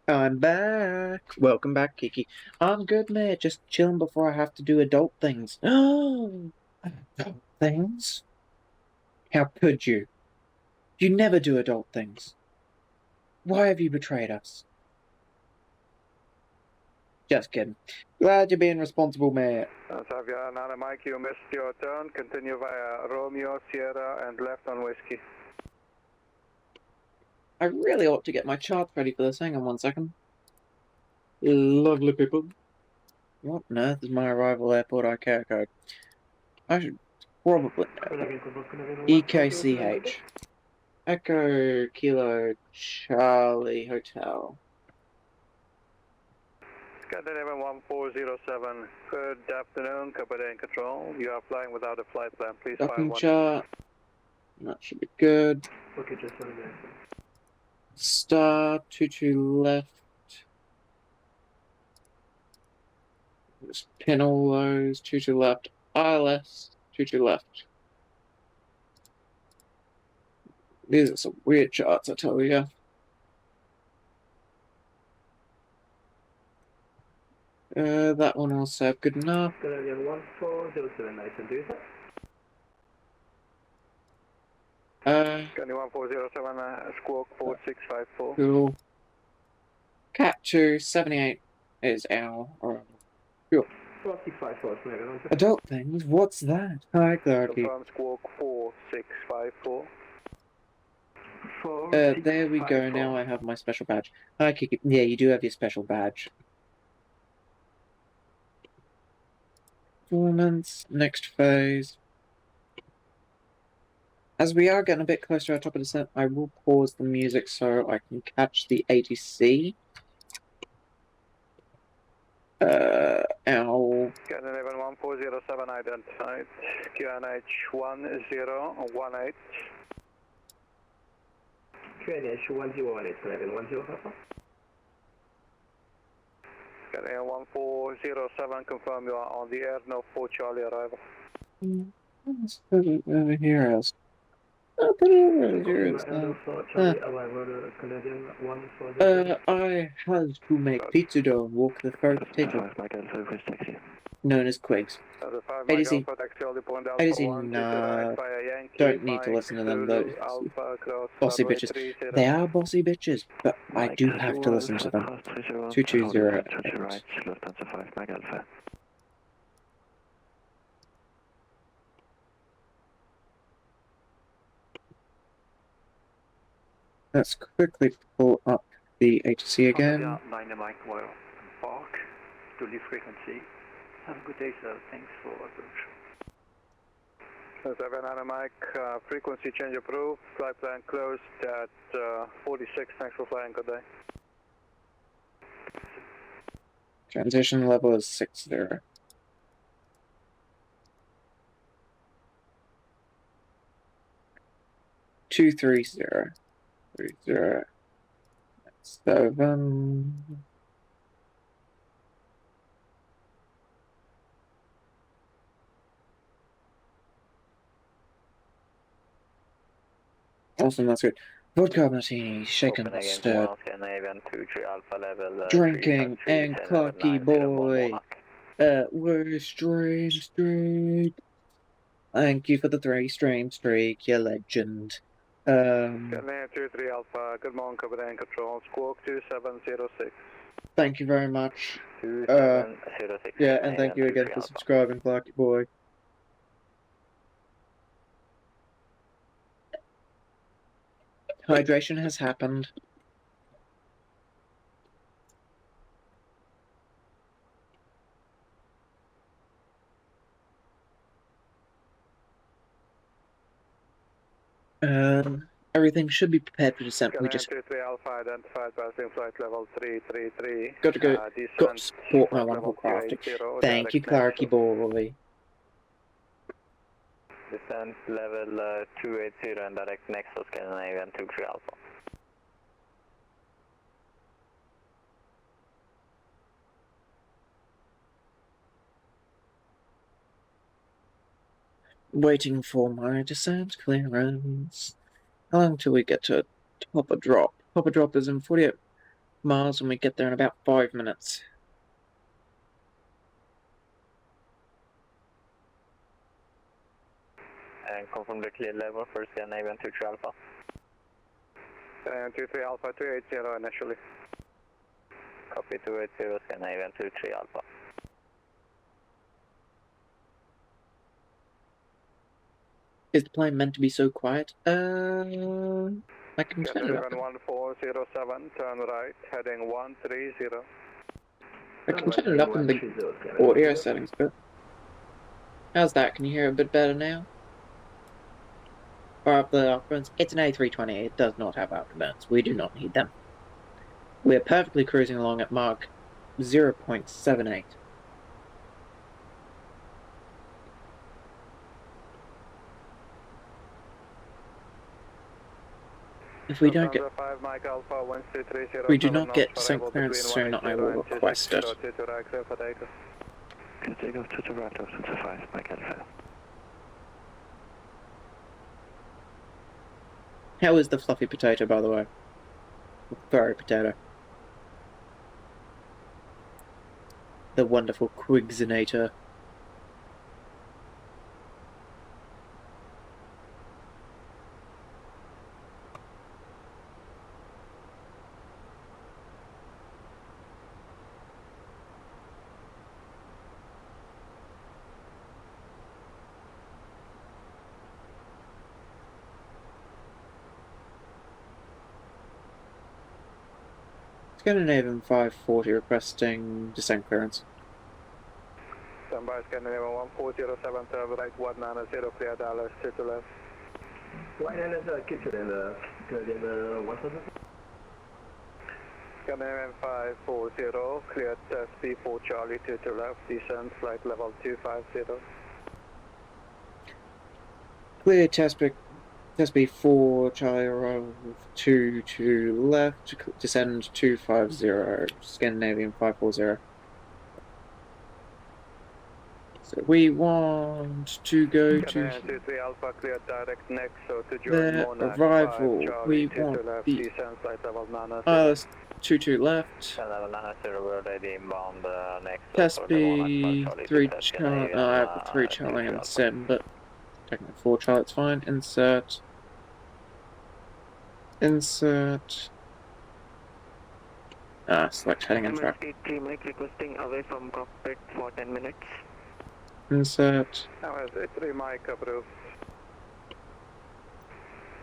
I'm back. Welcome back, Kiki. I'm good, mate. Just chilling before I have to do adult things. Oh, adult things? How could you? You never do adult things. Why have you betrayed us? Just kidding. Glad you're being responsible, mate. Xavier, Nana Mike, you missed your turn. Continue via Romeo, Sierra, and left on Whiskey. I really ought to get my charts ready for this. Hang on one second. Lovely people. What on earth is my arrival airport ICAO code? I should probably know. EKCH. Echo Kilo Charlie Hotel. Scandinavian 1407, good afternoon, Copenhagen Control. You are flying without a flight plan, please find Docking one. chart. That should be good. Okay, just one minute. Star 22 left. Just pin all those. 22 left. ILS 22 left. These are some weird charts, I tell you. That one also good enough. Scandinavian 1407, nice and do Scandinavian 1407, Squawk 4654. Cool. Cat 278 is our fuel. 4654, Adult things? What's that? Hi, Clarky. Confirm Squawk 4654. There we go. Now I have my special badge. Hi, Kiki. Yeah, you do have your special badge. Performance. Next phase. As we are getting a bit closer to our top of the set, I will pause the music so I can catch the ATC. Ow. Scandinavian 1407 identified. QNH 1018. QNH 1018, Scandinavian 10, Papa. Scandinavian 1407, confirm you are on the air, no 4 Charlie arrival. Let's put it over here as. I'll put it over here as I had to make pizza dough and walk the further Lufthansa 5, Mike Alpha, request taxi. known as Quigs. The 5 ADC. Mike Alpha, taxi only point Alpha ADC, 120 via Yankee, don't need to Mike listen to them, Zulu, those Alpha, cross bossy runway bitches. 30. They are bossy bitches, but I do have to listen to them. 220. 20 right, Lufthansa 5 Mike Alpha. Let's quickly pull up the ATC again. 9 Mike Royal Park, to leave frequency. Have a good day, sir. Thanks for approach. 7 Mike, frequency change approved. Flight plan closed at 46. Thanks for flying. Good day. Transition level is 60. 230. 30. 7. Awesome, that's good. Vodka martini, shaken, stirred. Drinking and cocky boy. We're straight. Thank you for the 3-stream streak, you legend. Copenhagen 23 Alpha, good morning, Copenhagen Control, Squawk 2706. Thank you very much. 2706. Yeah, and thank you again for subscribing, Clarky boy. Hydration has happened. Everything should be prepared for descent. We just 23 Alpha identified passing flight level 333. got to go. Got to support my wonderful crafting. Thank you, Clarky boy. Descent level 280 and direct next to Scandinavian 23 Alpha. Waiting for my descent clearance. How long till we get to Papa Drop? Papa Drop is in 48 miles and we get there in about 5 minutes. And confirm the clear level for Scandinavian 23 Alpha. And 23 Alpha 280 initially. Copy 280 Scandinavian 23 Alpha. Is the plane meant to be so quiet? I can turn it up. 1407, turn right, heading 130. I can turn it up in the audio settings, but how's that? Can you hear a bit better now? Fire up the afterburns. It's an A320. It does not have afterburns. We do not need them. We're perfectly cruising along at Mach 0.78. If we don't get, we do not get descent clearance soon, I will request it. Can take off to the right of 25 Mike Alpha. How is the fluffy potato, by the way? Furry potato. The wonderful Quigzinator. Scandinavian 540 requesting descent clearance. Stand by Scandinavian 1407, turn right 190, clear Dallas, to left. 190, kitchen and Canadian 1000. Scandinavian 540, clear test B4 Charlie, to left, descent flight level 250. Clear test B4 Charlie Roll 2 to left, descend 250, Scandinavian 540. So we want to go to Copenhagen 23 Alpha, clear direct next, so to join their Monarch 5 arrival. Charlie, We 2 want to left, the descend flight level 90. ILS 22 left. Level 90, we're ready inbound next. Test For the Monarch 5 B Charlie, 3 to Charlie. No, I have the 3 Charlie and Sim, but technically 4 Charlie, it's fine. Insert. Select heading and track. 3 Mike requesting away from cockpit for 10 minutes. Insert. MS-3 Mike approved.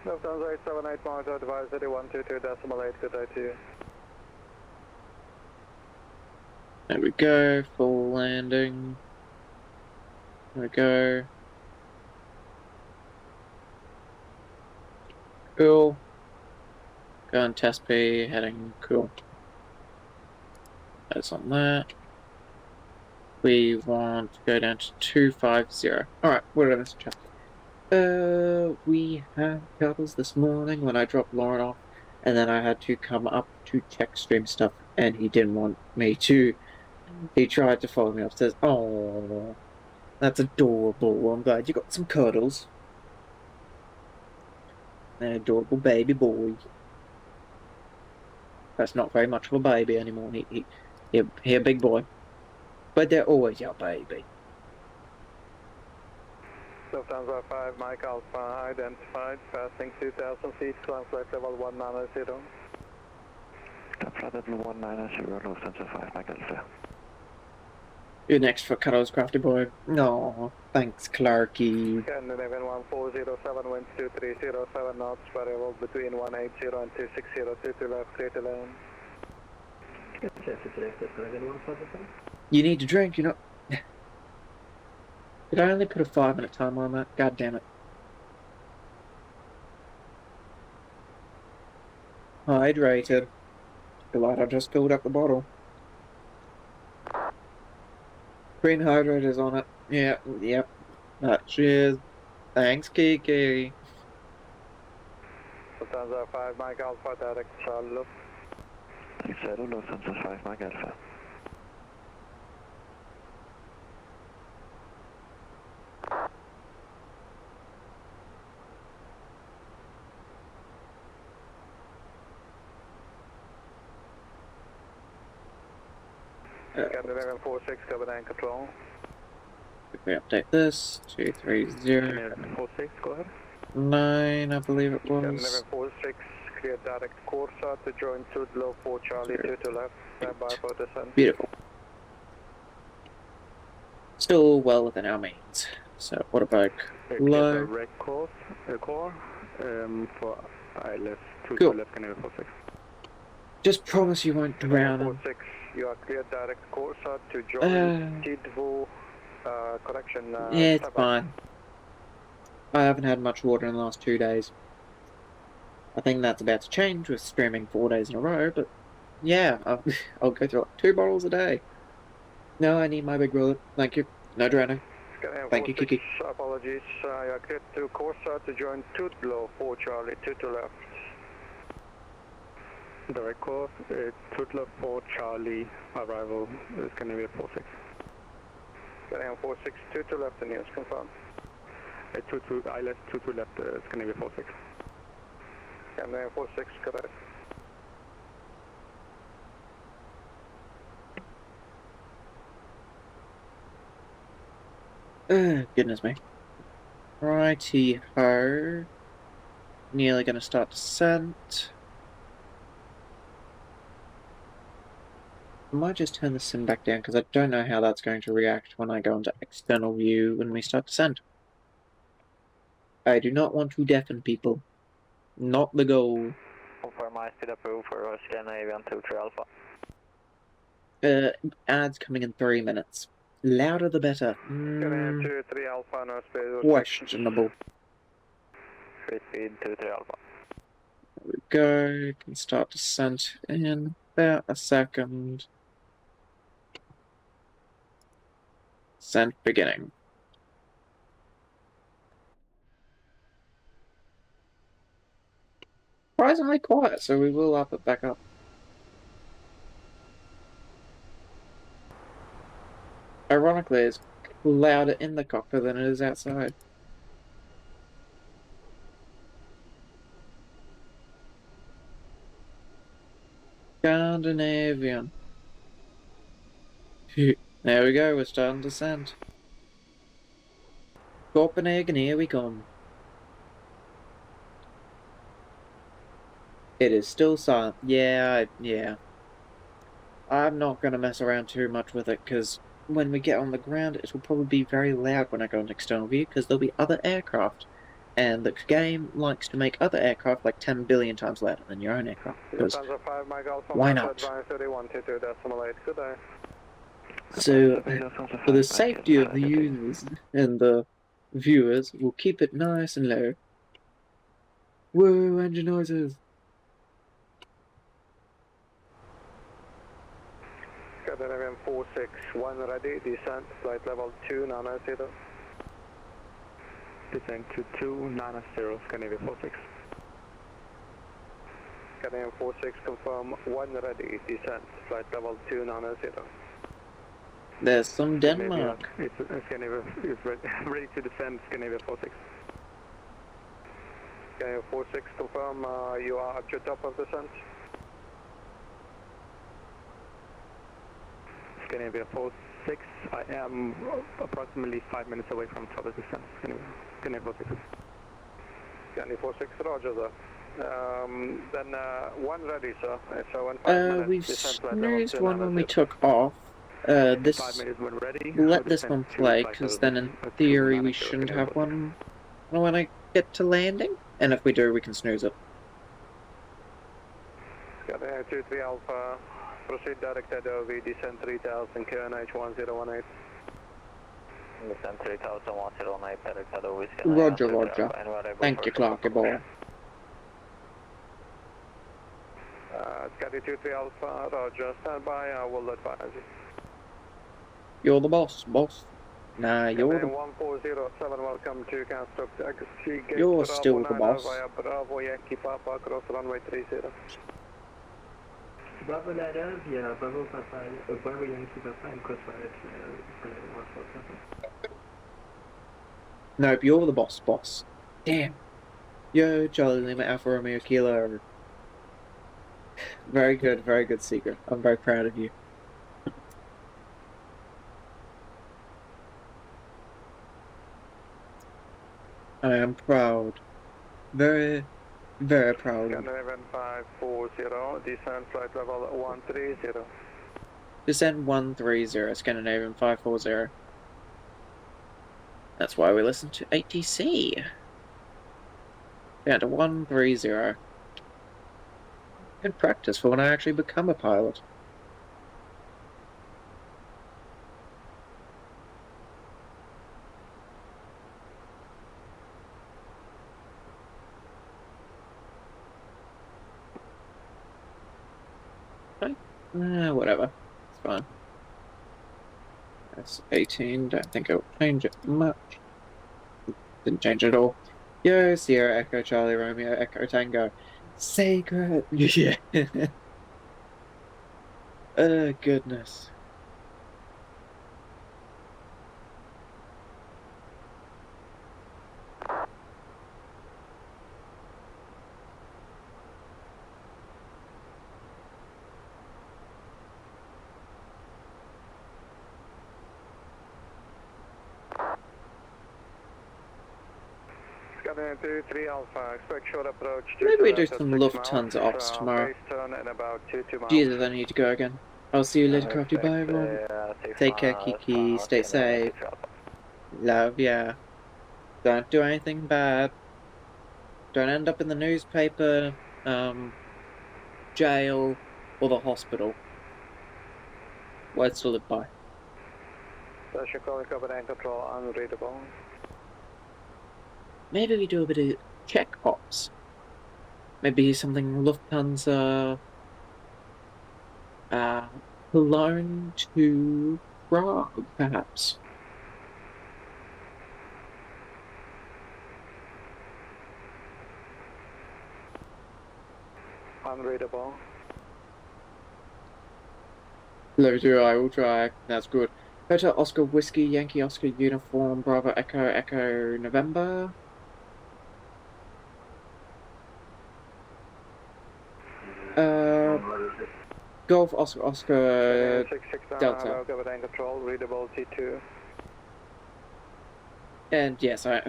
Lufthansa 878 monitor advisory 122.8, good day to you. There we go, full landing. There we go. Cool. Go on test P, heading cool. That's on that. We want to go down to 250. Alright, what did I miss? We had cuddles this morning when I dropped Lauren off, and then I had to come up to check stream stuff, and he didn't want me to. He tried to follow me upstairs. Oh, that's adorable. I'm glad you got some cuddles. An adorable baby boy. That's not very much of a baby anymore. He a big boy. But they're always your baby. Lufthansa 5 Mike Alpha identified, passing 2,000 feet, climb flight level 190. Flight level 190, Lufthansa 5 Mike Alpha. You're next for cuddles, crafty boy. No, thanks, Clarky. Scandinavian 1407, winds 2307 knots, variable between 180 and 260, 2 to left, clear to land. You need to drink, you know. Did I only put a 5-minute timer on that? God damn it. Hydrated. Glad I just filled up the bottle. Green hydrators on it. Yep. Cheers. Thanks, Kiki. Lufthansa 5 Mike Alpha, direct Charlie. Thanks, Lufthansa 5 Mike Alpha. Scandinavian 46, Copenhagen control. If we update this, 230. 46, go ahead. 9, I believe it was. Scandinavian 46, clear direct Corsa to join Tudlo 4 Charlie, 2 to left, stand by for descent. Beautiful. Still well within our means. So, what about low? Red course, core, for ILS 2 Cool. to left, Scandinavian 46. Just promise you won't drown him. 46, you are clear direct Corsa to join Tidvo, correction. Yeah, it's fine. I haven't had much water in the last 2 days. I think that's about to change with streaming 4 days in a row, but yeah, I'll go through like 2 bottles a day. No, I need my big brother. Thank you. No drowning. Thank you, Kiki. Apologies. You are clear to Corsa to join Tudlo 4 Charlie, 2 to left. Direct course, Tudlo 4 Charlie, arrival is going to be 46. Scandinavian 46, 2 to left, the news confirmed. 2 to ILS 2 to left, Scandinavian 46. Scandinavian 46, correct. Goodness me. Righty-ho. Nearly gonna start descent. I might just turn the sim back down because I don't know how that's going to react when I go into external view when we start descent. I do not want to deafen people. Not the goal. Confirm my speed approved for Scandinavian 23 Alpha. Ads coming in 3 minutes. Louder the better. Scandinavian 23 Alpha, no space. Questionable. Free speed 23 Alpha. There we go. Can start descent in about a second. Descent beginning. Surprisingly quiet, so we will up it back up. Ironically, as louder in the cockpit than it is outside. Scandinavian. There we go, we're starting descent. Copenhagen, here we come. It is still silent. Yeah. I'm not going to mess around too much with it, because when we get on the ground, it will probably be very loud when I go into external view, because there'll be other aircraft. And the game likes to make other aircraft like 10 billion times louder than your own aircraft. Because why not? So, for the safety of the users and the viewers, we'll keep it nice and low. Whoa, engine noises! Scandinavian 461 ready, descent, flight level 290. Descent to 290, Scandinavian 46. Scandinavian 46, confirm 1 ready, descent, flight level 290. There's some Denmark. Scandinavia is ready to descend, Scandinavian 46. Scandinavian 46, confirm you are at your top of descent. Scandinavia 46, I am approximately 5 minutes away from top of descent. Scandinavia 46. Scandinavia 46, roger sir. Then 1 ready sir, so in 5 minutes. We've snoozed one when we took off. This, let this one play, because then in theory we shouldn't have one when I get to landing. And if we do, we can snooze it. Scandinavia 23 Alpha, proceed directed OV, descent 3000, QNH 1018. Descent 3000, 118, directed OV. Roger. Thank you, Clarky boy. Scotty 23 Alpha, roger, stand by, I will advise you. You're the boss. Nah, you're the... 1407, welcome to construct taxi gate You're still the boss. Via Bravo Yankee Papa, across runway 30. Bravo ladder via Bravo Papa, Bravo Yankee Papa and cross runway 147. Nope, you're the boss. Damn. Yo, Charlie Lima Alpha Romeo Kilo. Very good secret. I'm very proud of you. I am proud. Very proud. Scandinavian 540, descent flight level 130. Descent 130, Scandinavian 540. That's why we listen to ATC. Down to 130. Good practice for when I actually become a pilot. Whatever. It's fine. That's 18. Don't think it'll change it much. Didn't change at all. Yo, Sierra, Echo, Charlie, Romeo, Echo, Tango. Sacred! Yeah. Oh, goodness. Scandinavian 23 Alpha, expect short approach. Maybe we do some Lufthansa ops tomorrow. Jesus, I need to go again. I'll see you later, Crafty. Bye, everyone. Take care, Kiki. Stay safe. Love ya. Don't do anything bad. Don't end up in the newspaper, jail, or the hospital. Words to live by. Station calling Copenhagen control, unreadable. Maybe we do a bit of check ops. Maybe something Lufthansa Cologne to Prague, perhaps. Unreadable. Later, I will try. That's good. Hotel Oscar Whiskey Yankee Oscar Uniform Bravo Echo Echo November. Golf Oscar Oscar 669, Delta. hello, Copenhagen Control, readable T2. And yes, I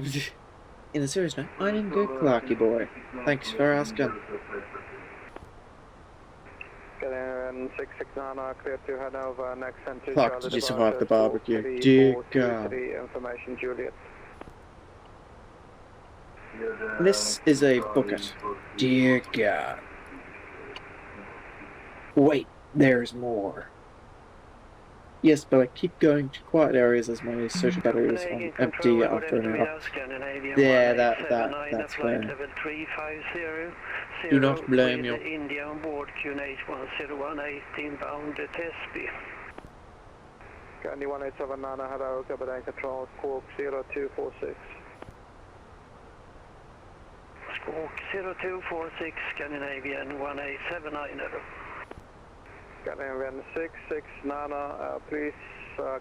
in the serious note, I'm good, Clarky boy. Thanks for asking. Copenhagen 669, clear to head over next entry. Clark, did you survive the barbecue? Dear God. Information Juliet. This is a bucket. Dear God. Wait, there's more. Yes, but I keep going to quiet areas as my social batteries on empty after an hour. Yeah, that's fair. Do not blame you. India on board QNH 10118 bound to Tesby. Candy 1879, hello, Copenhagen Control, Squawk 0246. Squawk 0246, Scandinavian 1879. Scandinavian 669, please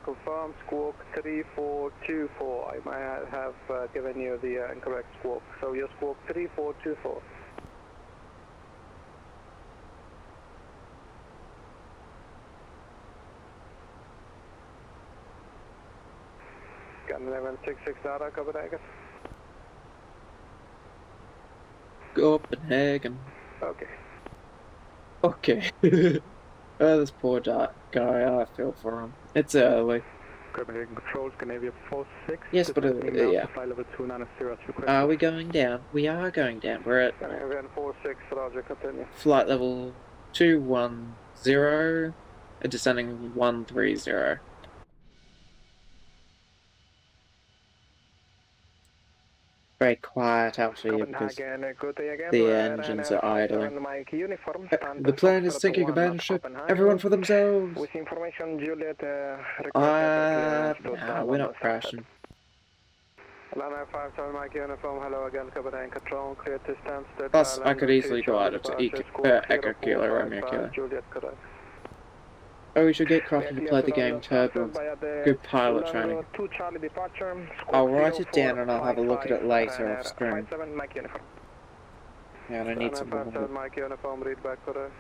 confirm Squawk 3424. I might have given you the incorrect squawk. So your Squawk 3424. Scandinavian 669, Copenhagen. Copenhagen. Okay. Okay. Oh, this poor guy, I feel for him. It's early. Copenhagen Control, Scandinavia 46. Yes, but yeah. Flight level 290 as requested. Are we going down? We are going down. We're at Scandinavian 46, Roger, continue. flight level 210, descending 130. Very quiet out here because the engines are idling. The plane is sinking, abandoned ship. Everyone for themselves. With information, Juliet, Nah, we're not crashing. 5957 Mike Uniform, hello again, Copenhagen Control, clear to Stansted. Plus, I could easily go out to Echo Kilo, Romeo Kilo. Juliet, correct. Oh, we should get crafted to play the game Turbulence. Good pilot training. I'll write it down and I'll have a look at it later off stream. Yeah, and I need some more. Mike Uniform, read back correct.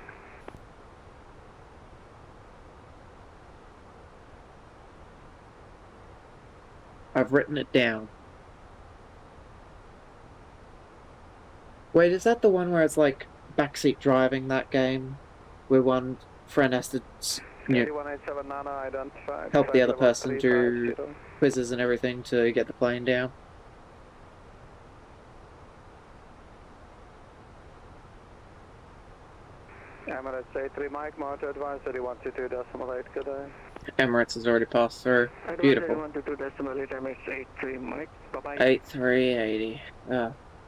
I've written it down. Wait, is that the one where it's like backseat driving, that game? Where one friend has to help the other person do quizzes and everything to get the plane down? Emirates A3 Mike, motor advisory 122.8, good day. Emirates has already passed through. Beautiful. 122.8, Emirates A3 Mike, bye-bye. 8380.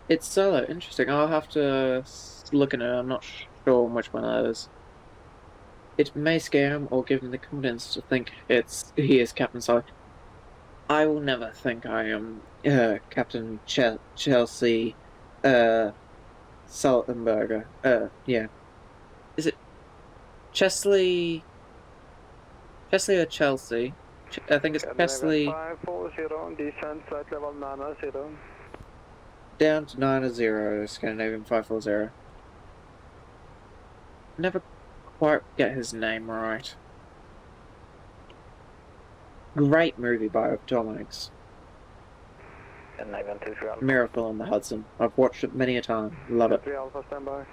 It's solo. Interesting. I'll have to look at it. I'm not sure which one that is. It may scare him or give him the confidence to think he is Captain Solo. I will never think I am Captain Chelsea Sullenberger. Yeah. Is it Chesley? Chesley or Chelsea? I think it's Chesley. 540, descent flight level 90. Down to 90, Scandinavian 540. Never quite get his name right. Great movie by Tom Hanks. Miracle on the Hudson. I've watched it many a time. Love it. 3 Alpha, standby.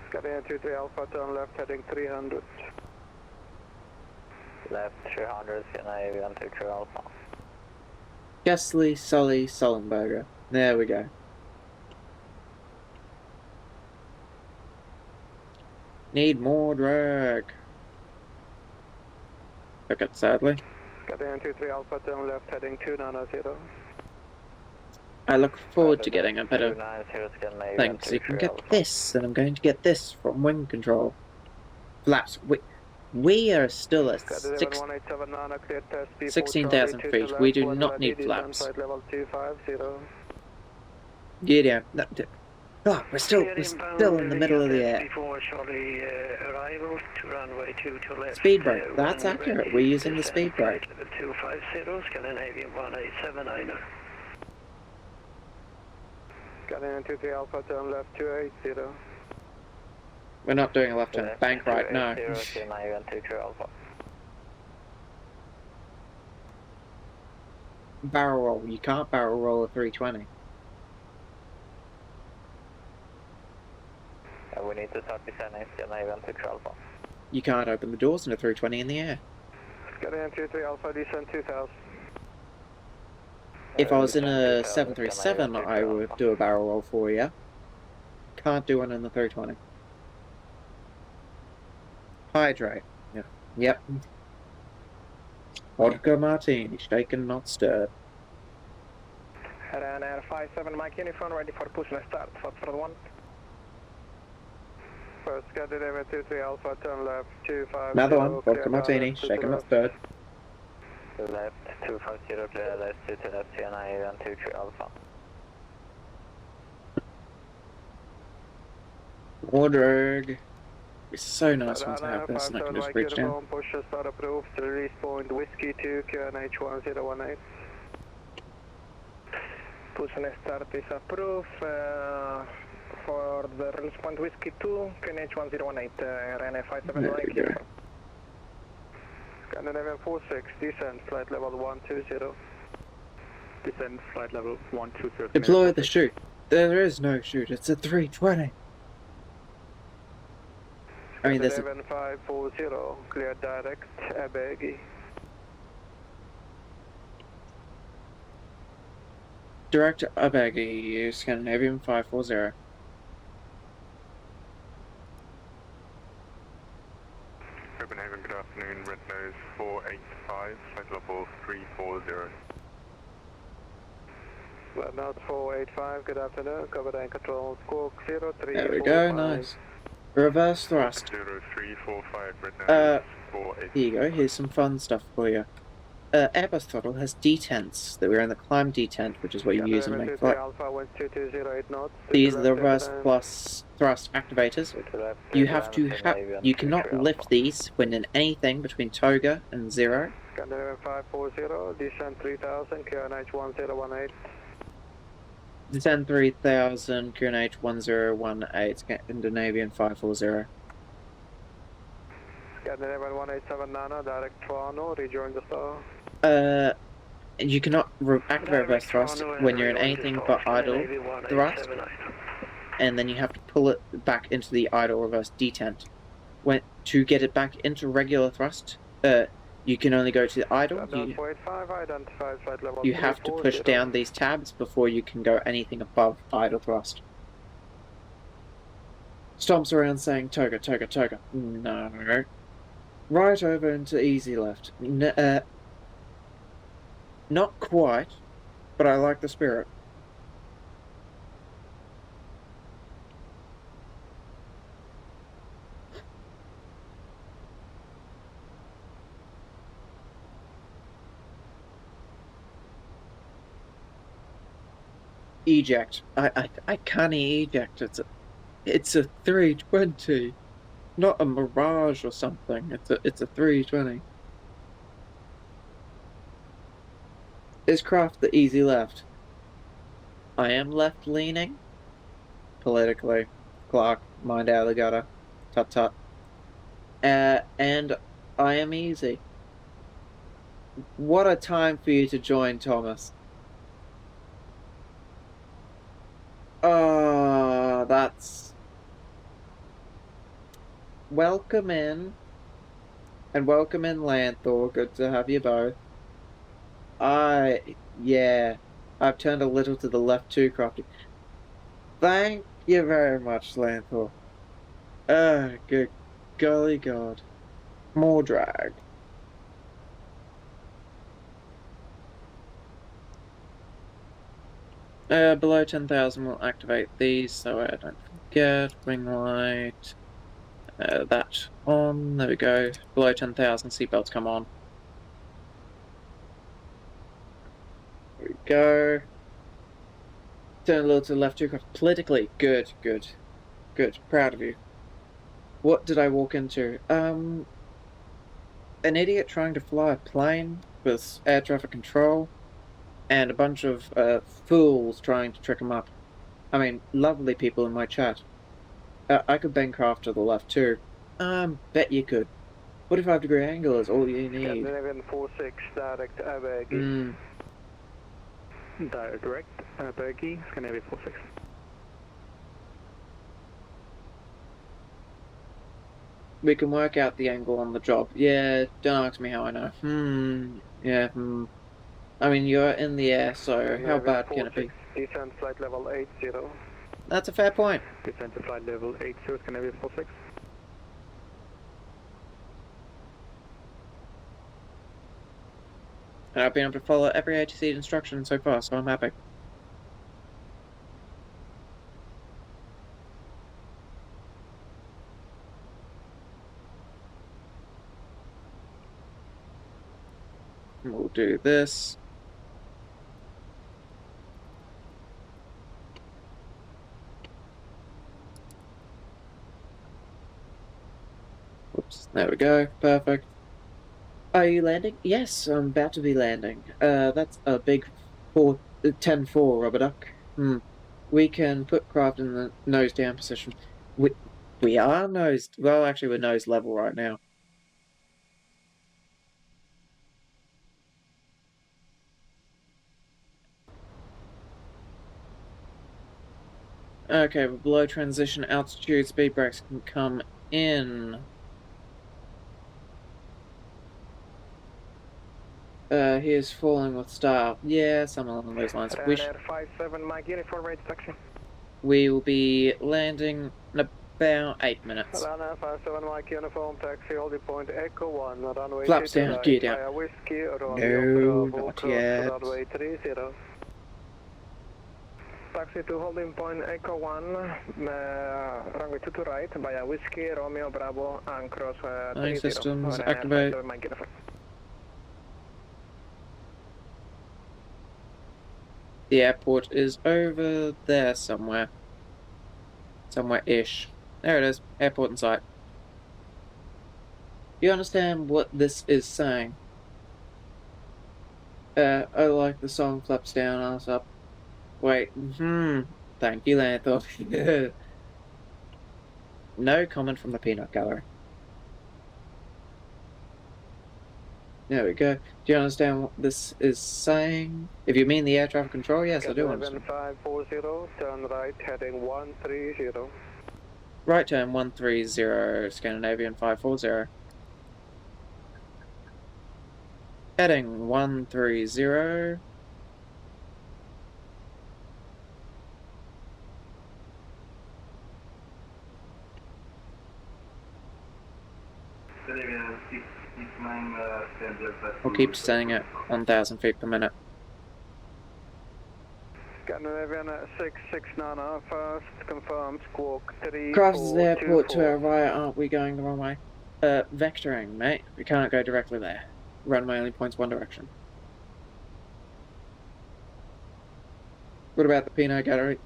Scandinavian 23 Alpha, turn left, heading 300. Left 300, Scandinavian 23 Alpha. Chesley Sully Sullenberger. There we go. Need more drag. Okay, sadly. Scandinavian 23 Alpha, turn left, heading 290. I look forward to getting a better thing, so you can get this, and I'm going to get this from wing control. Flaps. We are still at 16,000 feet. We do not need flaps. Get down. Oh, we're still in the middle of the air. Before Charlie arrival to runway 2 to left. Speed brake. That's when accurate. ready We're to using the descend, speed brake. flight level 250, Scandinavian 1879er. Scandinavian 23 Alpha, turn left 280. We're not doing a left-hand bank right now. Scandinavian 23 Alpha. Barrel roll. You can't barrel roll a 320. We need to start descending Scandinavian 23 Alpha. You can't open the doors in a 320 in the air. Scandinavian 23 Alpha, descend 2000. If I was in a 2000, 737, I would do a barrel roll for you. Can't do one in the 320. Hydrate. Yeah. Yep. Vodka martini, shaken not stirred. Ryanair 57 Mike uniform, ready for push and start. Fast for the 1. First Scandinavian 23 Alpha, turn left 250. Another one. Vodka martini, shaken not stirred. Left 250, clear left 2 to left, Scandinavian 23 Alpha. More drag. It's so nice once I have this and I can just reach down. Push and start approved. Release point Whiskey 2, QNH 1018. Push and start is approved. For the release point Whiskey 2, QNH 1018, Ryanair 57 There Mike we go. uniform. Scandinavian 46, descend, flight level 120. Descend, flight level 120. Deploy the chute. There is no chute, it's a 320. I mean, there's a... Scandinavian 540, clear direct, Abegi. Direct Abegi, Scandinavian 540. Copenhagen, good afternoon, red nose 485, flight level 340. Red nose 485, good afternoon, Copenhagen control, squawk 0345. There we go, nice. Reverse thrust. 0345, red nose 485. Here you go, here's some fun stuff for you. Airbus throttle has detents, that we're in the climb detent, which is what you use in main flight. These are the reverse plus thrust activators. You have to you cannot lift these when in anything between toga and 0. Scandinavian 540, descend 3000, QNH 1018. Descend 3000, QNH 1018, Scandinavian 540. Scandinavian 187 Nano, direct Toronto, rejoin the star. You cannot activate reverse thrust when you're in anything but idle thrust, and then you have to pull it back into the idle reverse detent. To get it back into regular thrust, you can only go to the idle. You have to push down these tabs before you can go anything above idle thrust. Stomps around saying toga, toga, toga. No. Right over into easy left. Not quite, but I like the spirit. Eject. I can't eject. It's a 320, not a Mirage or something. It's a 320. Is craft the easy left? I am left leaning. Politically. Clark, mind out of the gutter. Tut tut. And I am easy. What a time for you to join, Thomas. That's... Welcome in. And welcome in, Lanthor. Good to have you both. Yeah, I've turned a little to the left too, Crafty. Thank you very much, Lanthor. Good golly god. More drag. Below 10,000 we'll activate these so I don't forget. Wing light. That on. There we go. Below 10,000, seatbelts come on. There we go. Turn a little to the left, 2 craft. Politically, good. Proud of you. What did I walk into? An idiot trying to fly a plane with air traffic control, and a bunch of fools trying to trick him up. I mean, lovely people in my chat. I could bend craft to the left too. Bet you could. 45-degree angle is all you need. Scandinavian 46, direct Abergi. Direct, Bergie, Scandinavia 46. We can work out the angle on the job. Yeah, don't ask me how I know. Yeah, I mean, you're in the air, so how bad can it be? Descent flight level 80. That's a fair point. Descent to flight level 80, Scandinavia 46. And I've been able to follow every ATC instruction so far, so I'm happy. We'll do this. Oops, there we go. Perfect. Are you landing? Yes, I'm about to be landing. That's a big 10-4, rubber duck. We can put craft in the nose down position. We are nose. Well, actually, we're nose level right now. Okay, we're below transition altitude. Speed brakes can come in. He is falling with style. Yeah, something along those lines. Air 57, Mike, uniform rate taxi. We will be landing in about 8 minutes. Runner 57, Mike, uniform taxi, holding point Echo 1, runway Flaps down, right, gear down. via Whiskey, No, not yet. runway 30. Taxi to holding point Echo 1, runway 22 right, via Whiskey, Romeo, Bravo, and cross 30. Systems activate. The airport is over there somewhere. Somewhere-ish. There it is. Airport in sight. You understand what this is saying? I like the song Flaps Down, Ass Up. Wait, thank you, Lanthor. No comment from the peanut gallery. There we go. Do you understand what this is saying? If you mean the air traffic control, yes, I do understand. 540, turn right, heading 130. Right turn 130, Scandinavian 540. Heading 130. We'll keep sending it 1,000 feet per minute. Scandinavian 669 first, confirm squawk 3. Crosses the airport to our right, aren't we going the wrong way? Vectoring, mate. We can't go directly there. Runway only points one direction. What about the peanut gallery?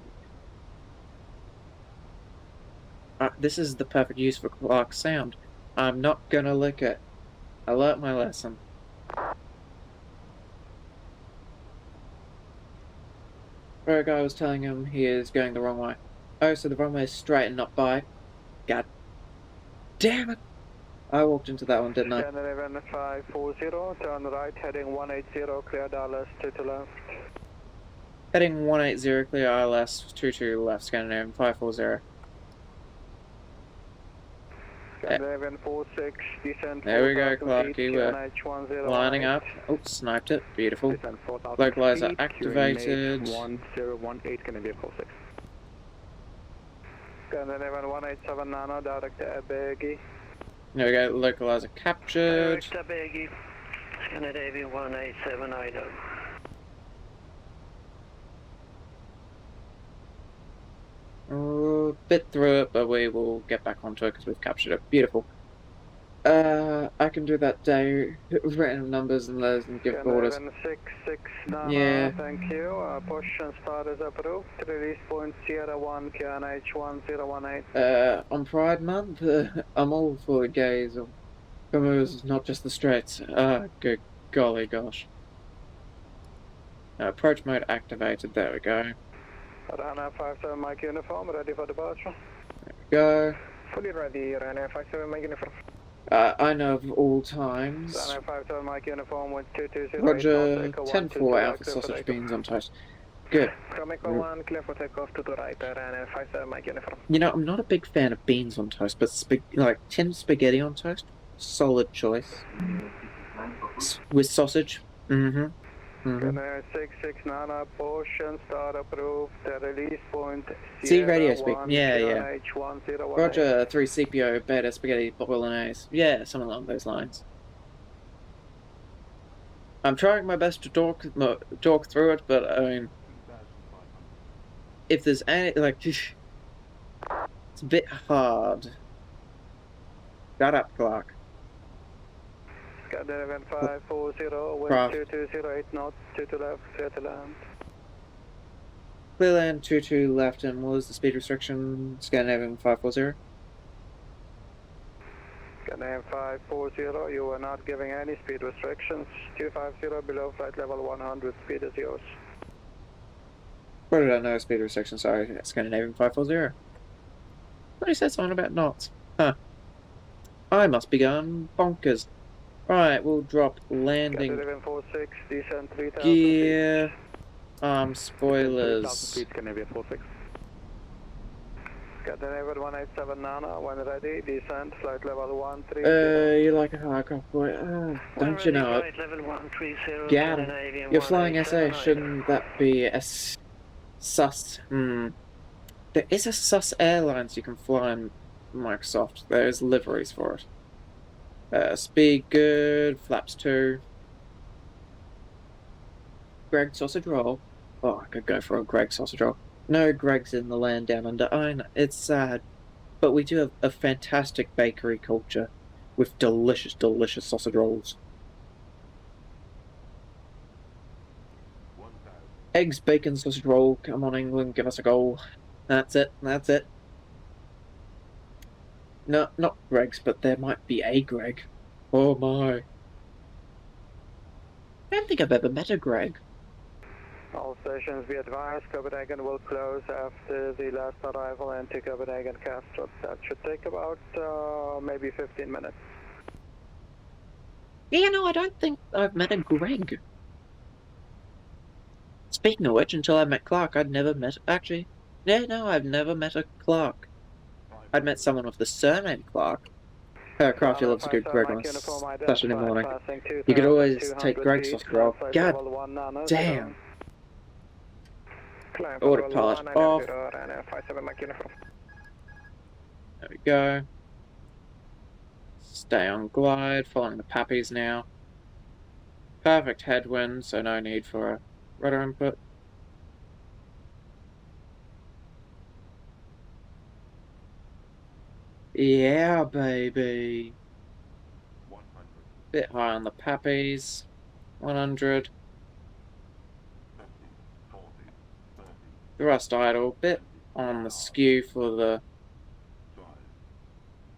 This is the perfect use for Clark's sound. I'm not gonna lick it. I learnt my lesson. Where a guy was telling him he is going the wrong way. Oh, so the runway is straight and not by. God damn it! I walked into that one, didn't I? Scandinavian 540, turn right, heading 180, clear ILS 22 left. Heading 180, clear ILS 22 left, Scandinavian 540. Scandinavian 46, descent. There we go, Clarky. We're lining up. Oh, sniped it. Beautiful. Localizer activated. 1018, Scandinavia 46. Scandinavian 187 Nano, direct to Abergi. There we go, localizer captured. Direct Abergi, Scandinavian 187 Idaho. Bit through it, but we will get back onto it because we've captured it. Beautiful. I can do that day, random numbers and those and give orders. 66 Nana, Yeah. thank you. Push and start is approved. Release point Sierra 1, KNH 1018. On Pride Month, I'm all for the gays of Bermudas, not just the straights. Good golly gosh. Approach mode activated, there we go. Rana 57 Mike uniform, ready for departure. Go. Fully ready, Rana 57 Mike uniform. I know of all times. Rana 57 Mike uniform with 220. Roger, 10-4 Alpha Sausage Beans on toast. Good. Chromico 1, clear for takeoff to the right, Rana 57 Mike uniform. You know, I'm not a big fan of beans on toast, but like tin spaghetti on toast, solid choice. With sausage. Mm-hmm. Mm-hmm. 66 Nana, push and start approved. Release point See Sierra radio speak. 1, Yeah. KNH 1018. Roger, 3 CPO, beta spaghetti bolognese. Yeah, something along those lines. I'm trying my best to talk through it, but I mean, if there's any like, it's a bit hard. Shut up, Clark. Skydive 540, wind 2208 knots, 22 left, clear to land. Clear land 22 left, and what was the speed restriction? Scandinavian 540. Skydive 540, you are not giving any speed restrictions. 250 below flight level 100, speed is yours. What did I know? Speed restriction, sorry. Scandinavian 540. But he said something about knots. Huh. I must be going bonkers. Right, we'll drop landing 46, descent 3000 gear. Spoilers. Scandinavian 46. Scandinavian 187 Nana, when ready, descent, flight level 130. You like a hardcore boy? Don't you know it? Level 130, Gat him. Scandinavian You're flying SA, 187. shouldn't that be a sus? There is a sus airlines you can fly in Microsoft. There's liveries for it. Speed good, flaps 2. Greg sausage roll. Oh, I could go for a Greg sausage roll. No Greg's in the land down under. I know, it's sad. But we do have a fantastic bakery culture with delicious, delicious sausage rolls. Eggs, bacon, sausage roll. Come on, England, give us a goal. That's it, that's it. No, not Greg's, but there might be a Greg. Oh my. I don't think I've ever met a Greg. All stations be advised, Copenhagen will close after the last arrival into Copenhagen Castro. That should take about maybe 15 minutes. Yeah, no, I don't think I've met a Greg. Speaking of which, until I met Clark, I'd never met... Actually, yeah, no, I've never met a Clark. I'd met someone with the surname Clark. Crafty loves a good Greg on a Saturday morning. You could always take Greg's sausage roll. God damn. Autopilot off. There we go. Stay on glide, following the pappies now. Perfect headwind, so no need for a rudder input. Yeah, baby. 100. Bit high on the pappies. 100. 50, 40, 30. Thrust idle. Bit on the skew for the...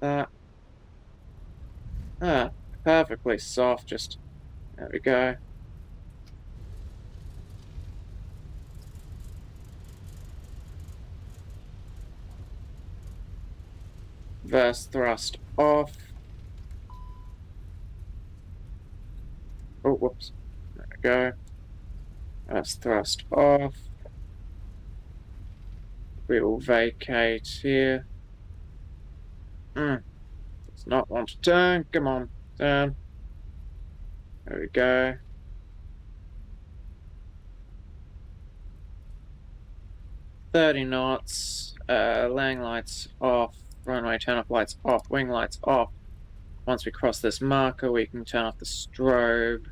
That. Perfectly soft. Just... There we go. Reverse thrust off. Oh, whoops. There we go. Reverse thrust off. We will vacate here. Does not want to turn. Come on, turn. There we go. $30 knots. Landing lights off. Runway turn off lights off. Wing lights off. Once we cross this marker, we can turn off the strobe.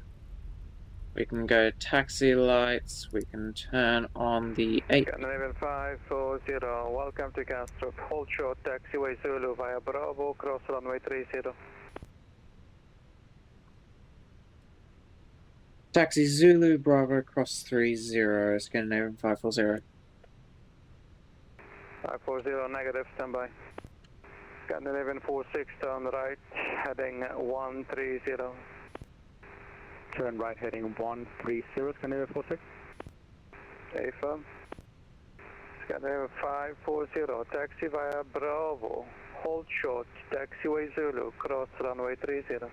We can go taxi lights. We can turn on the 8. Scandinavian 540, welcome to Castro. Hold short, taxiway Zulu via Bravo, cross runway 30. Taxi Zulu Bravo cross 30, Scandinavian 540. 540 negative, standby. Scandinavian 46, turn right, heading 130. Turn right heading 130, Scandinavian 46. Affirm. Scandinavian 540, taxi via Bravo, hold short, taxiway Zulu, cross runway 30.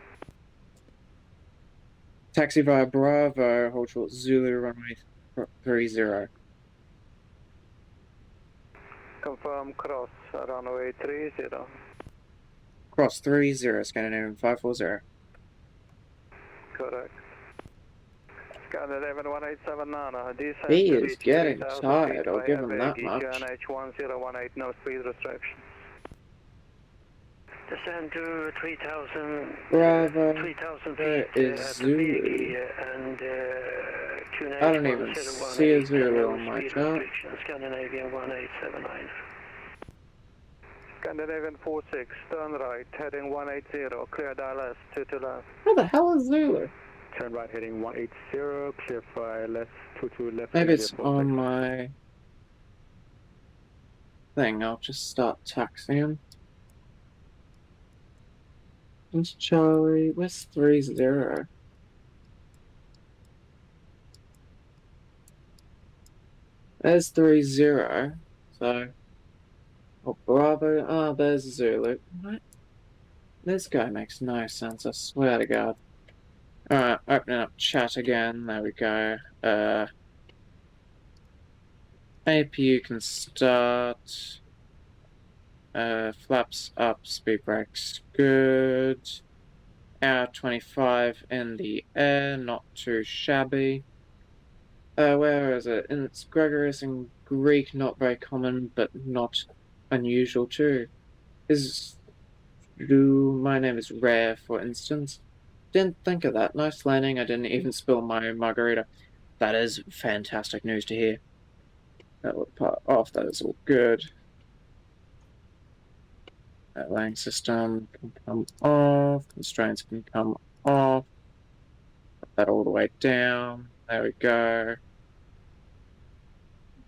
Taxi via Bravo, hold short Zulu runway 30. Confirm cross runway 30. Cross 30, Scandinavian 540. Correct. Scandinavian 187 Nana, descend He to is reach getting 3000 tired, feet I'll by give him that Avegi, much. QNH 1018, no speed restriction. Descend to 3000, Bravo, 3000 there feet is at Zulu. Avegi and QNH I don't even see a 1018, Zulu no on my speed chart. restriction, Scandinavian 1879. Scandinavian 46, turn right, heading 180, clear dial S, 22 left. Where the hell is Zulu? Turn right heading 180, clear for left, 22 left, Maybe it's Scandinavian 46. on my thing. I'll just start taxiing. Where's Charlie? Where's 30? There's 30. So, oh, Bravo. Oh, there's Zulu. What? This guy makes no sense, I swear to God. Alright, opening up chat again. There we go. APU can start. Flaps up, speed brakes good. Hour 25 in the air, not too shabby. Where is it? It's Gregorius and Greek, not very common, but not unusual too. My name is Rare, for instance. Didn't think of that. Nice landing. I didn't even spill my margarita. That is fantastic news to hear. That will part off. That is all good. That landing system can come off. Constraints can come off. Put that all the way down. There we go.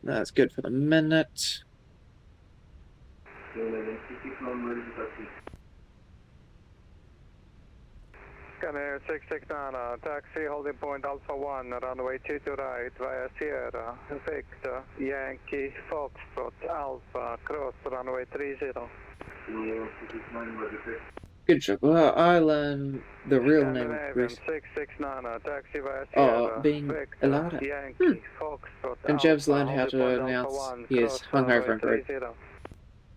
That's good for the minute. Scandinavian 66 Nana, taxi holding point Alpha 1, runway 22 right via Sierra, Victor, Yankee, Foxtrot, Alpha, cross runway 30. Good job. Well, I learned the real name of Scandinavian Greece. 66 Nana, taxi via Sierra, Being Victor, allowed it. Yankee, Foxtrot, And Alpha, Jeb's learned how holding to point announce Alpha 1, he is cross hungover runway and drunk. 30.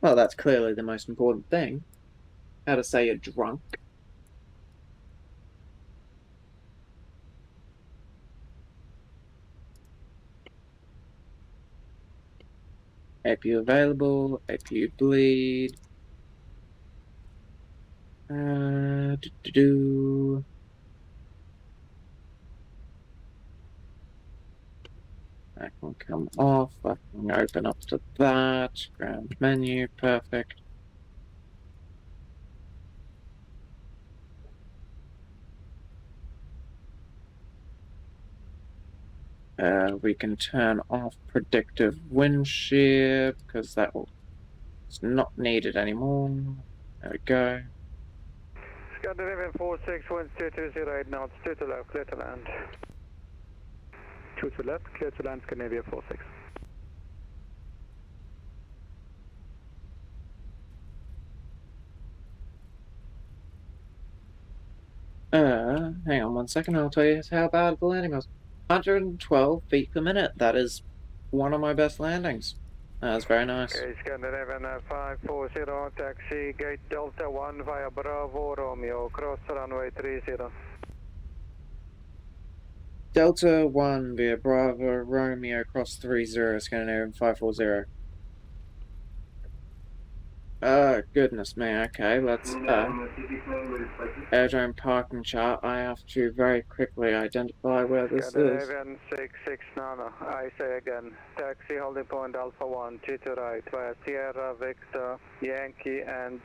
Well, that's clearly the most important thing. How to say you're drunk. APU available, APU bleed. That can come off. I can open up to that. Ground menu, perfect. We can turn off predictive wind shear because that is not needed anymore. There we go. Scandinavian 46, winds 2208 knots, 2 to left, clear to land. 2 to left, clear to land, Scandinavian 46. Hang on 1 second, I'll tell you how bad the landing was. 112 feet per minute. That is one of my best landings. That's very nice. Okay, Scandinavian 540, taxi, gate Delta 1 via Bravo, Romeo, cross runway 30. Delta 1 via Bravo, Romeo, cross 30, Scandinavian 540. Goodness me, okay, let's, airdrome parking chart. I have to very quickly identify where this is. Scandinavian 66 Nana, I say again, taxi holding point Alpha 1, 2 to right, via Sierra, Victor, Yankee and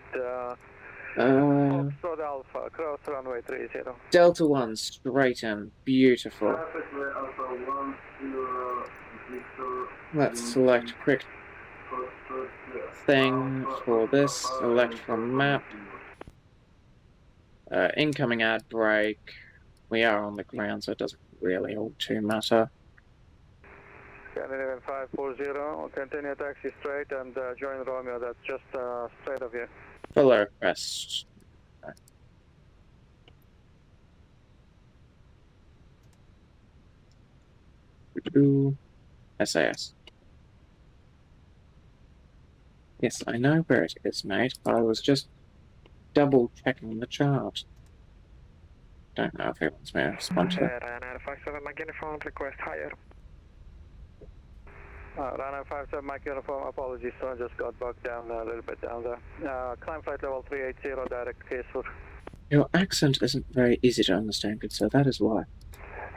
Foxtrot Alpha, cross runway 30. Delta 1, straight in. Beautiful. Let's select quick thing for this. Select from map. Incoming ad brake. We are on the ground, so it doesn't really all too matter. Scandinavian 540, continue taxi straight and join Romeo, that's just straight of you. Follow request. SAS. Yes, I know where it is, mate, but I was just double checking the chart. Don't know if he wants me to respond to that. Ryanair 57, Mike uniform, request higher. Ryanair 57, Mike uniform, apologies, so I just got bogged down a little bit down there. Climb flight level 380, direct case for. Your accent isn't very easy to understand, good sir, that is why.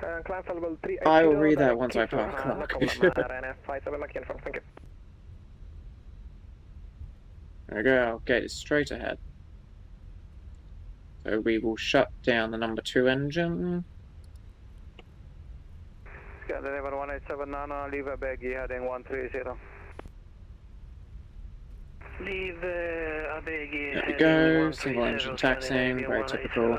Climb flight level 380. I will read that once I park. No problem, Ryanair 57, Mike uniform, thank you. There we go, gate is straight ahead. So we will shut down the number 2 engine. Scandinavian 187 Nana, leave a baggy heading 130. Leave a baggy There we go, single engine taxiing, very typical.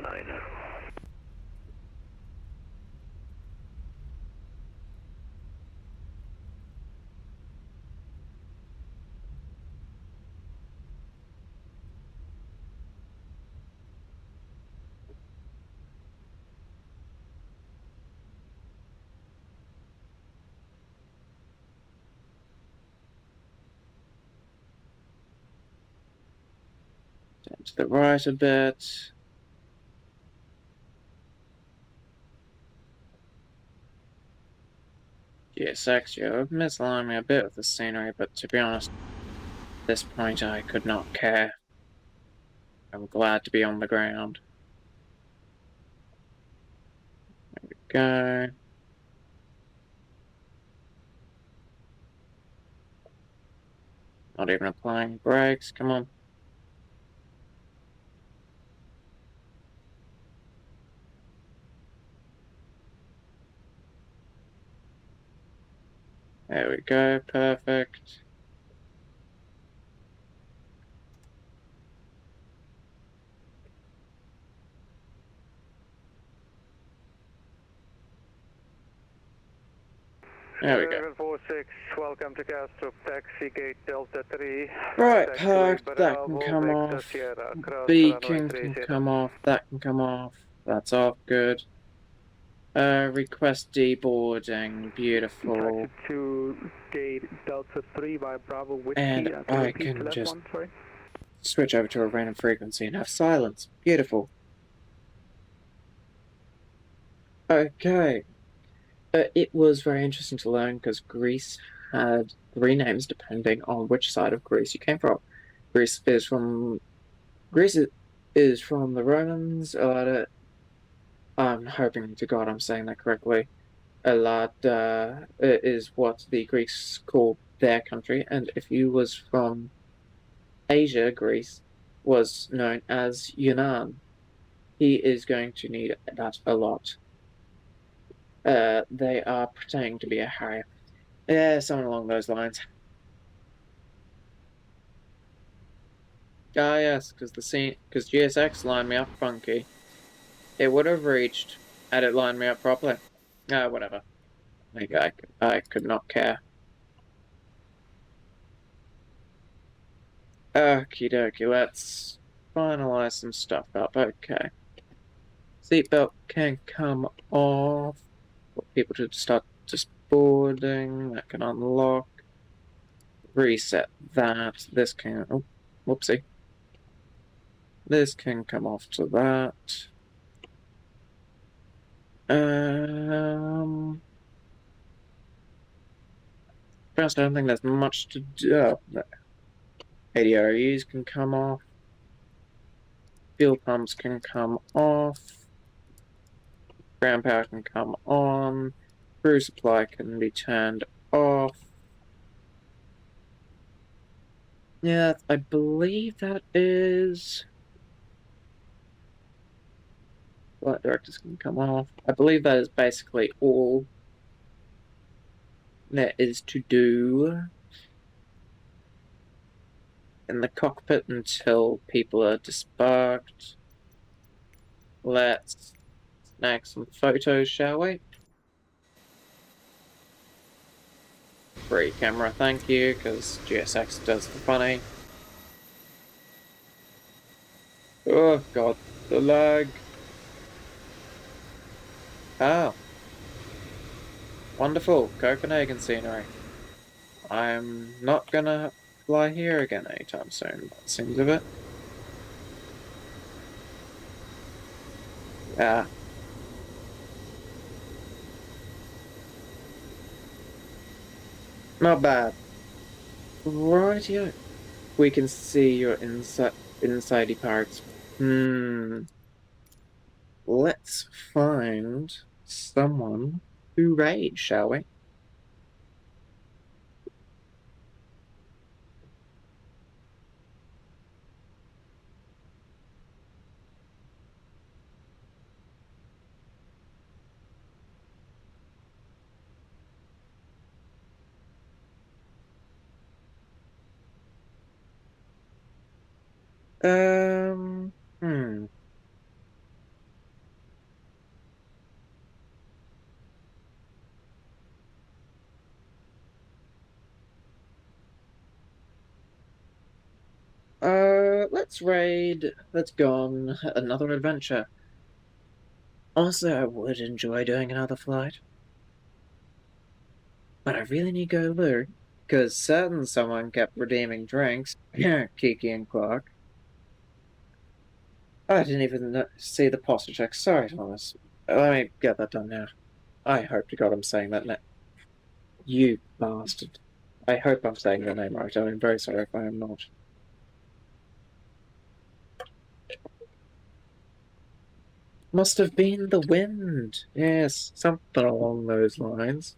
Down to the right a bit. GSX, you're misaligned me a bit with the scenery, but to be honest, at this point I could not care. I'm glad to be on the ground. There we go. Not even applying brakes, come on. There we go, perfect. There we go. 46, welcome to Castro, taxi gate Delta 3. Right, Taxi parked, that Bravo, can come Victor off. Sierra, cross Beacon runway can 30. come off, that can come off. That's off, good. Request deboarding, beautiful. Taxi to gate Delta 3 by Bravo Whiskey. And I can just switch over to a random frequency and have silence. Beautiful. Okay. It was very interesting to learn because Greece had 3 names depending on which side of Greece you came from. Greece is from the Romans. I'm hoping to God I'm saying that correctly. Elada is what the Greeks called their country, and if you was from Asia, Greece was known as Yunnan. He is going to need that a lot. They are pretending to be a Harrier. Yeah, something along those lines. Ah, yes, because GSX lined me up funky. It would have reached had it lined me up properly. Whatever. I could not care. Okie dokie, let's finalize some stuff up. Okay. Seatbelt can come off. For people to start just boarding. That can unlock. Reset that. This can. Oh, whoopsie. This can come off to that. First, I don't think there's much to do. ADRUs can come off. Fuel pumps can come off. Ground power can come on. Crew supply can be turned off. Yeah, I believe that is Flight director's going to come off. I believe that is basically all there is to do in the cockpit until people are disembarked. Let's snag some photos, shall we? Free camera, thank you, because GSX does the funny. Oh god, the lag. Oh. Wonderful, Copenhagen scenery. I'm not gonna fly here again anytime soon, by the seems of it. Ah. Not bad. Rightio. We can see your insidey parts. Let's find someone to raid, shall we? Hmm. Let's raid. Let's go on another adventure. Honestly, I would enjoy doing another flight. But I really need to go lure, because certain someone kept redeeming drinks. Kiki and Clark. I didn't even see the posture check. Sorry, Thomas. Let me get that done now. I hope to God I'm saying that name. You bastard. I hope I'm saying your name right. I'm very sorry if I am not. Must have been the wind. Yes, something along those lines.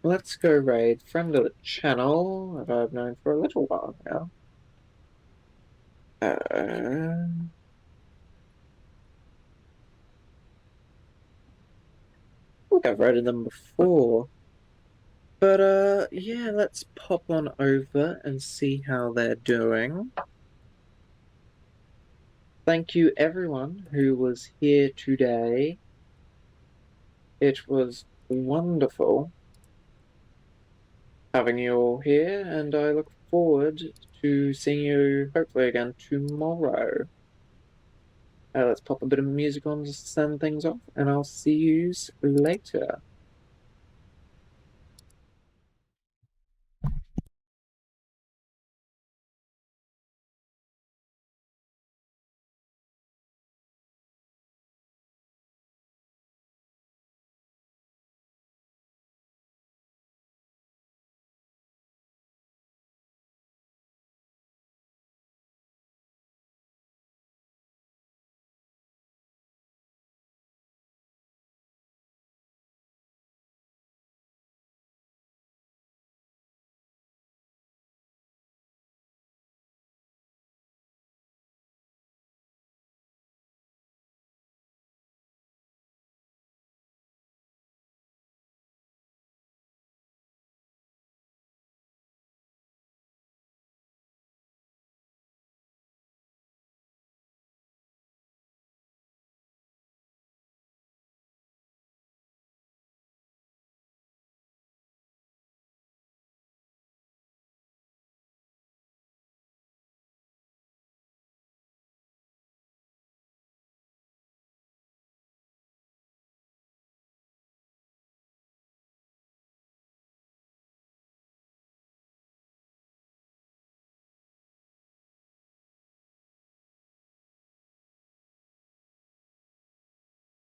Let's go raid friend of the channel that I've known for a little while now. I think I've raided them before. But yeah, let's pop on over and see how they're doing. Thank you everyone who was here today. It was wonderful having you all here, and I look forward to seeing you hopefully again tomorrow. Let's pop a bit of music on to send things off, and I'll see you later.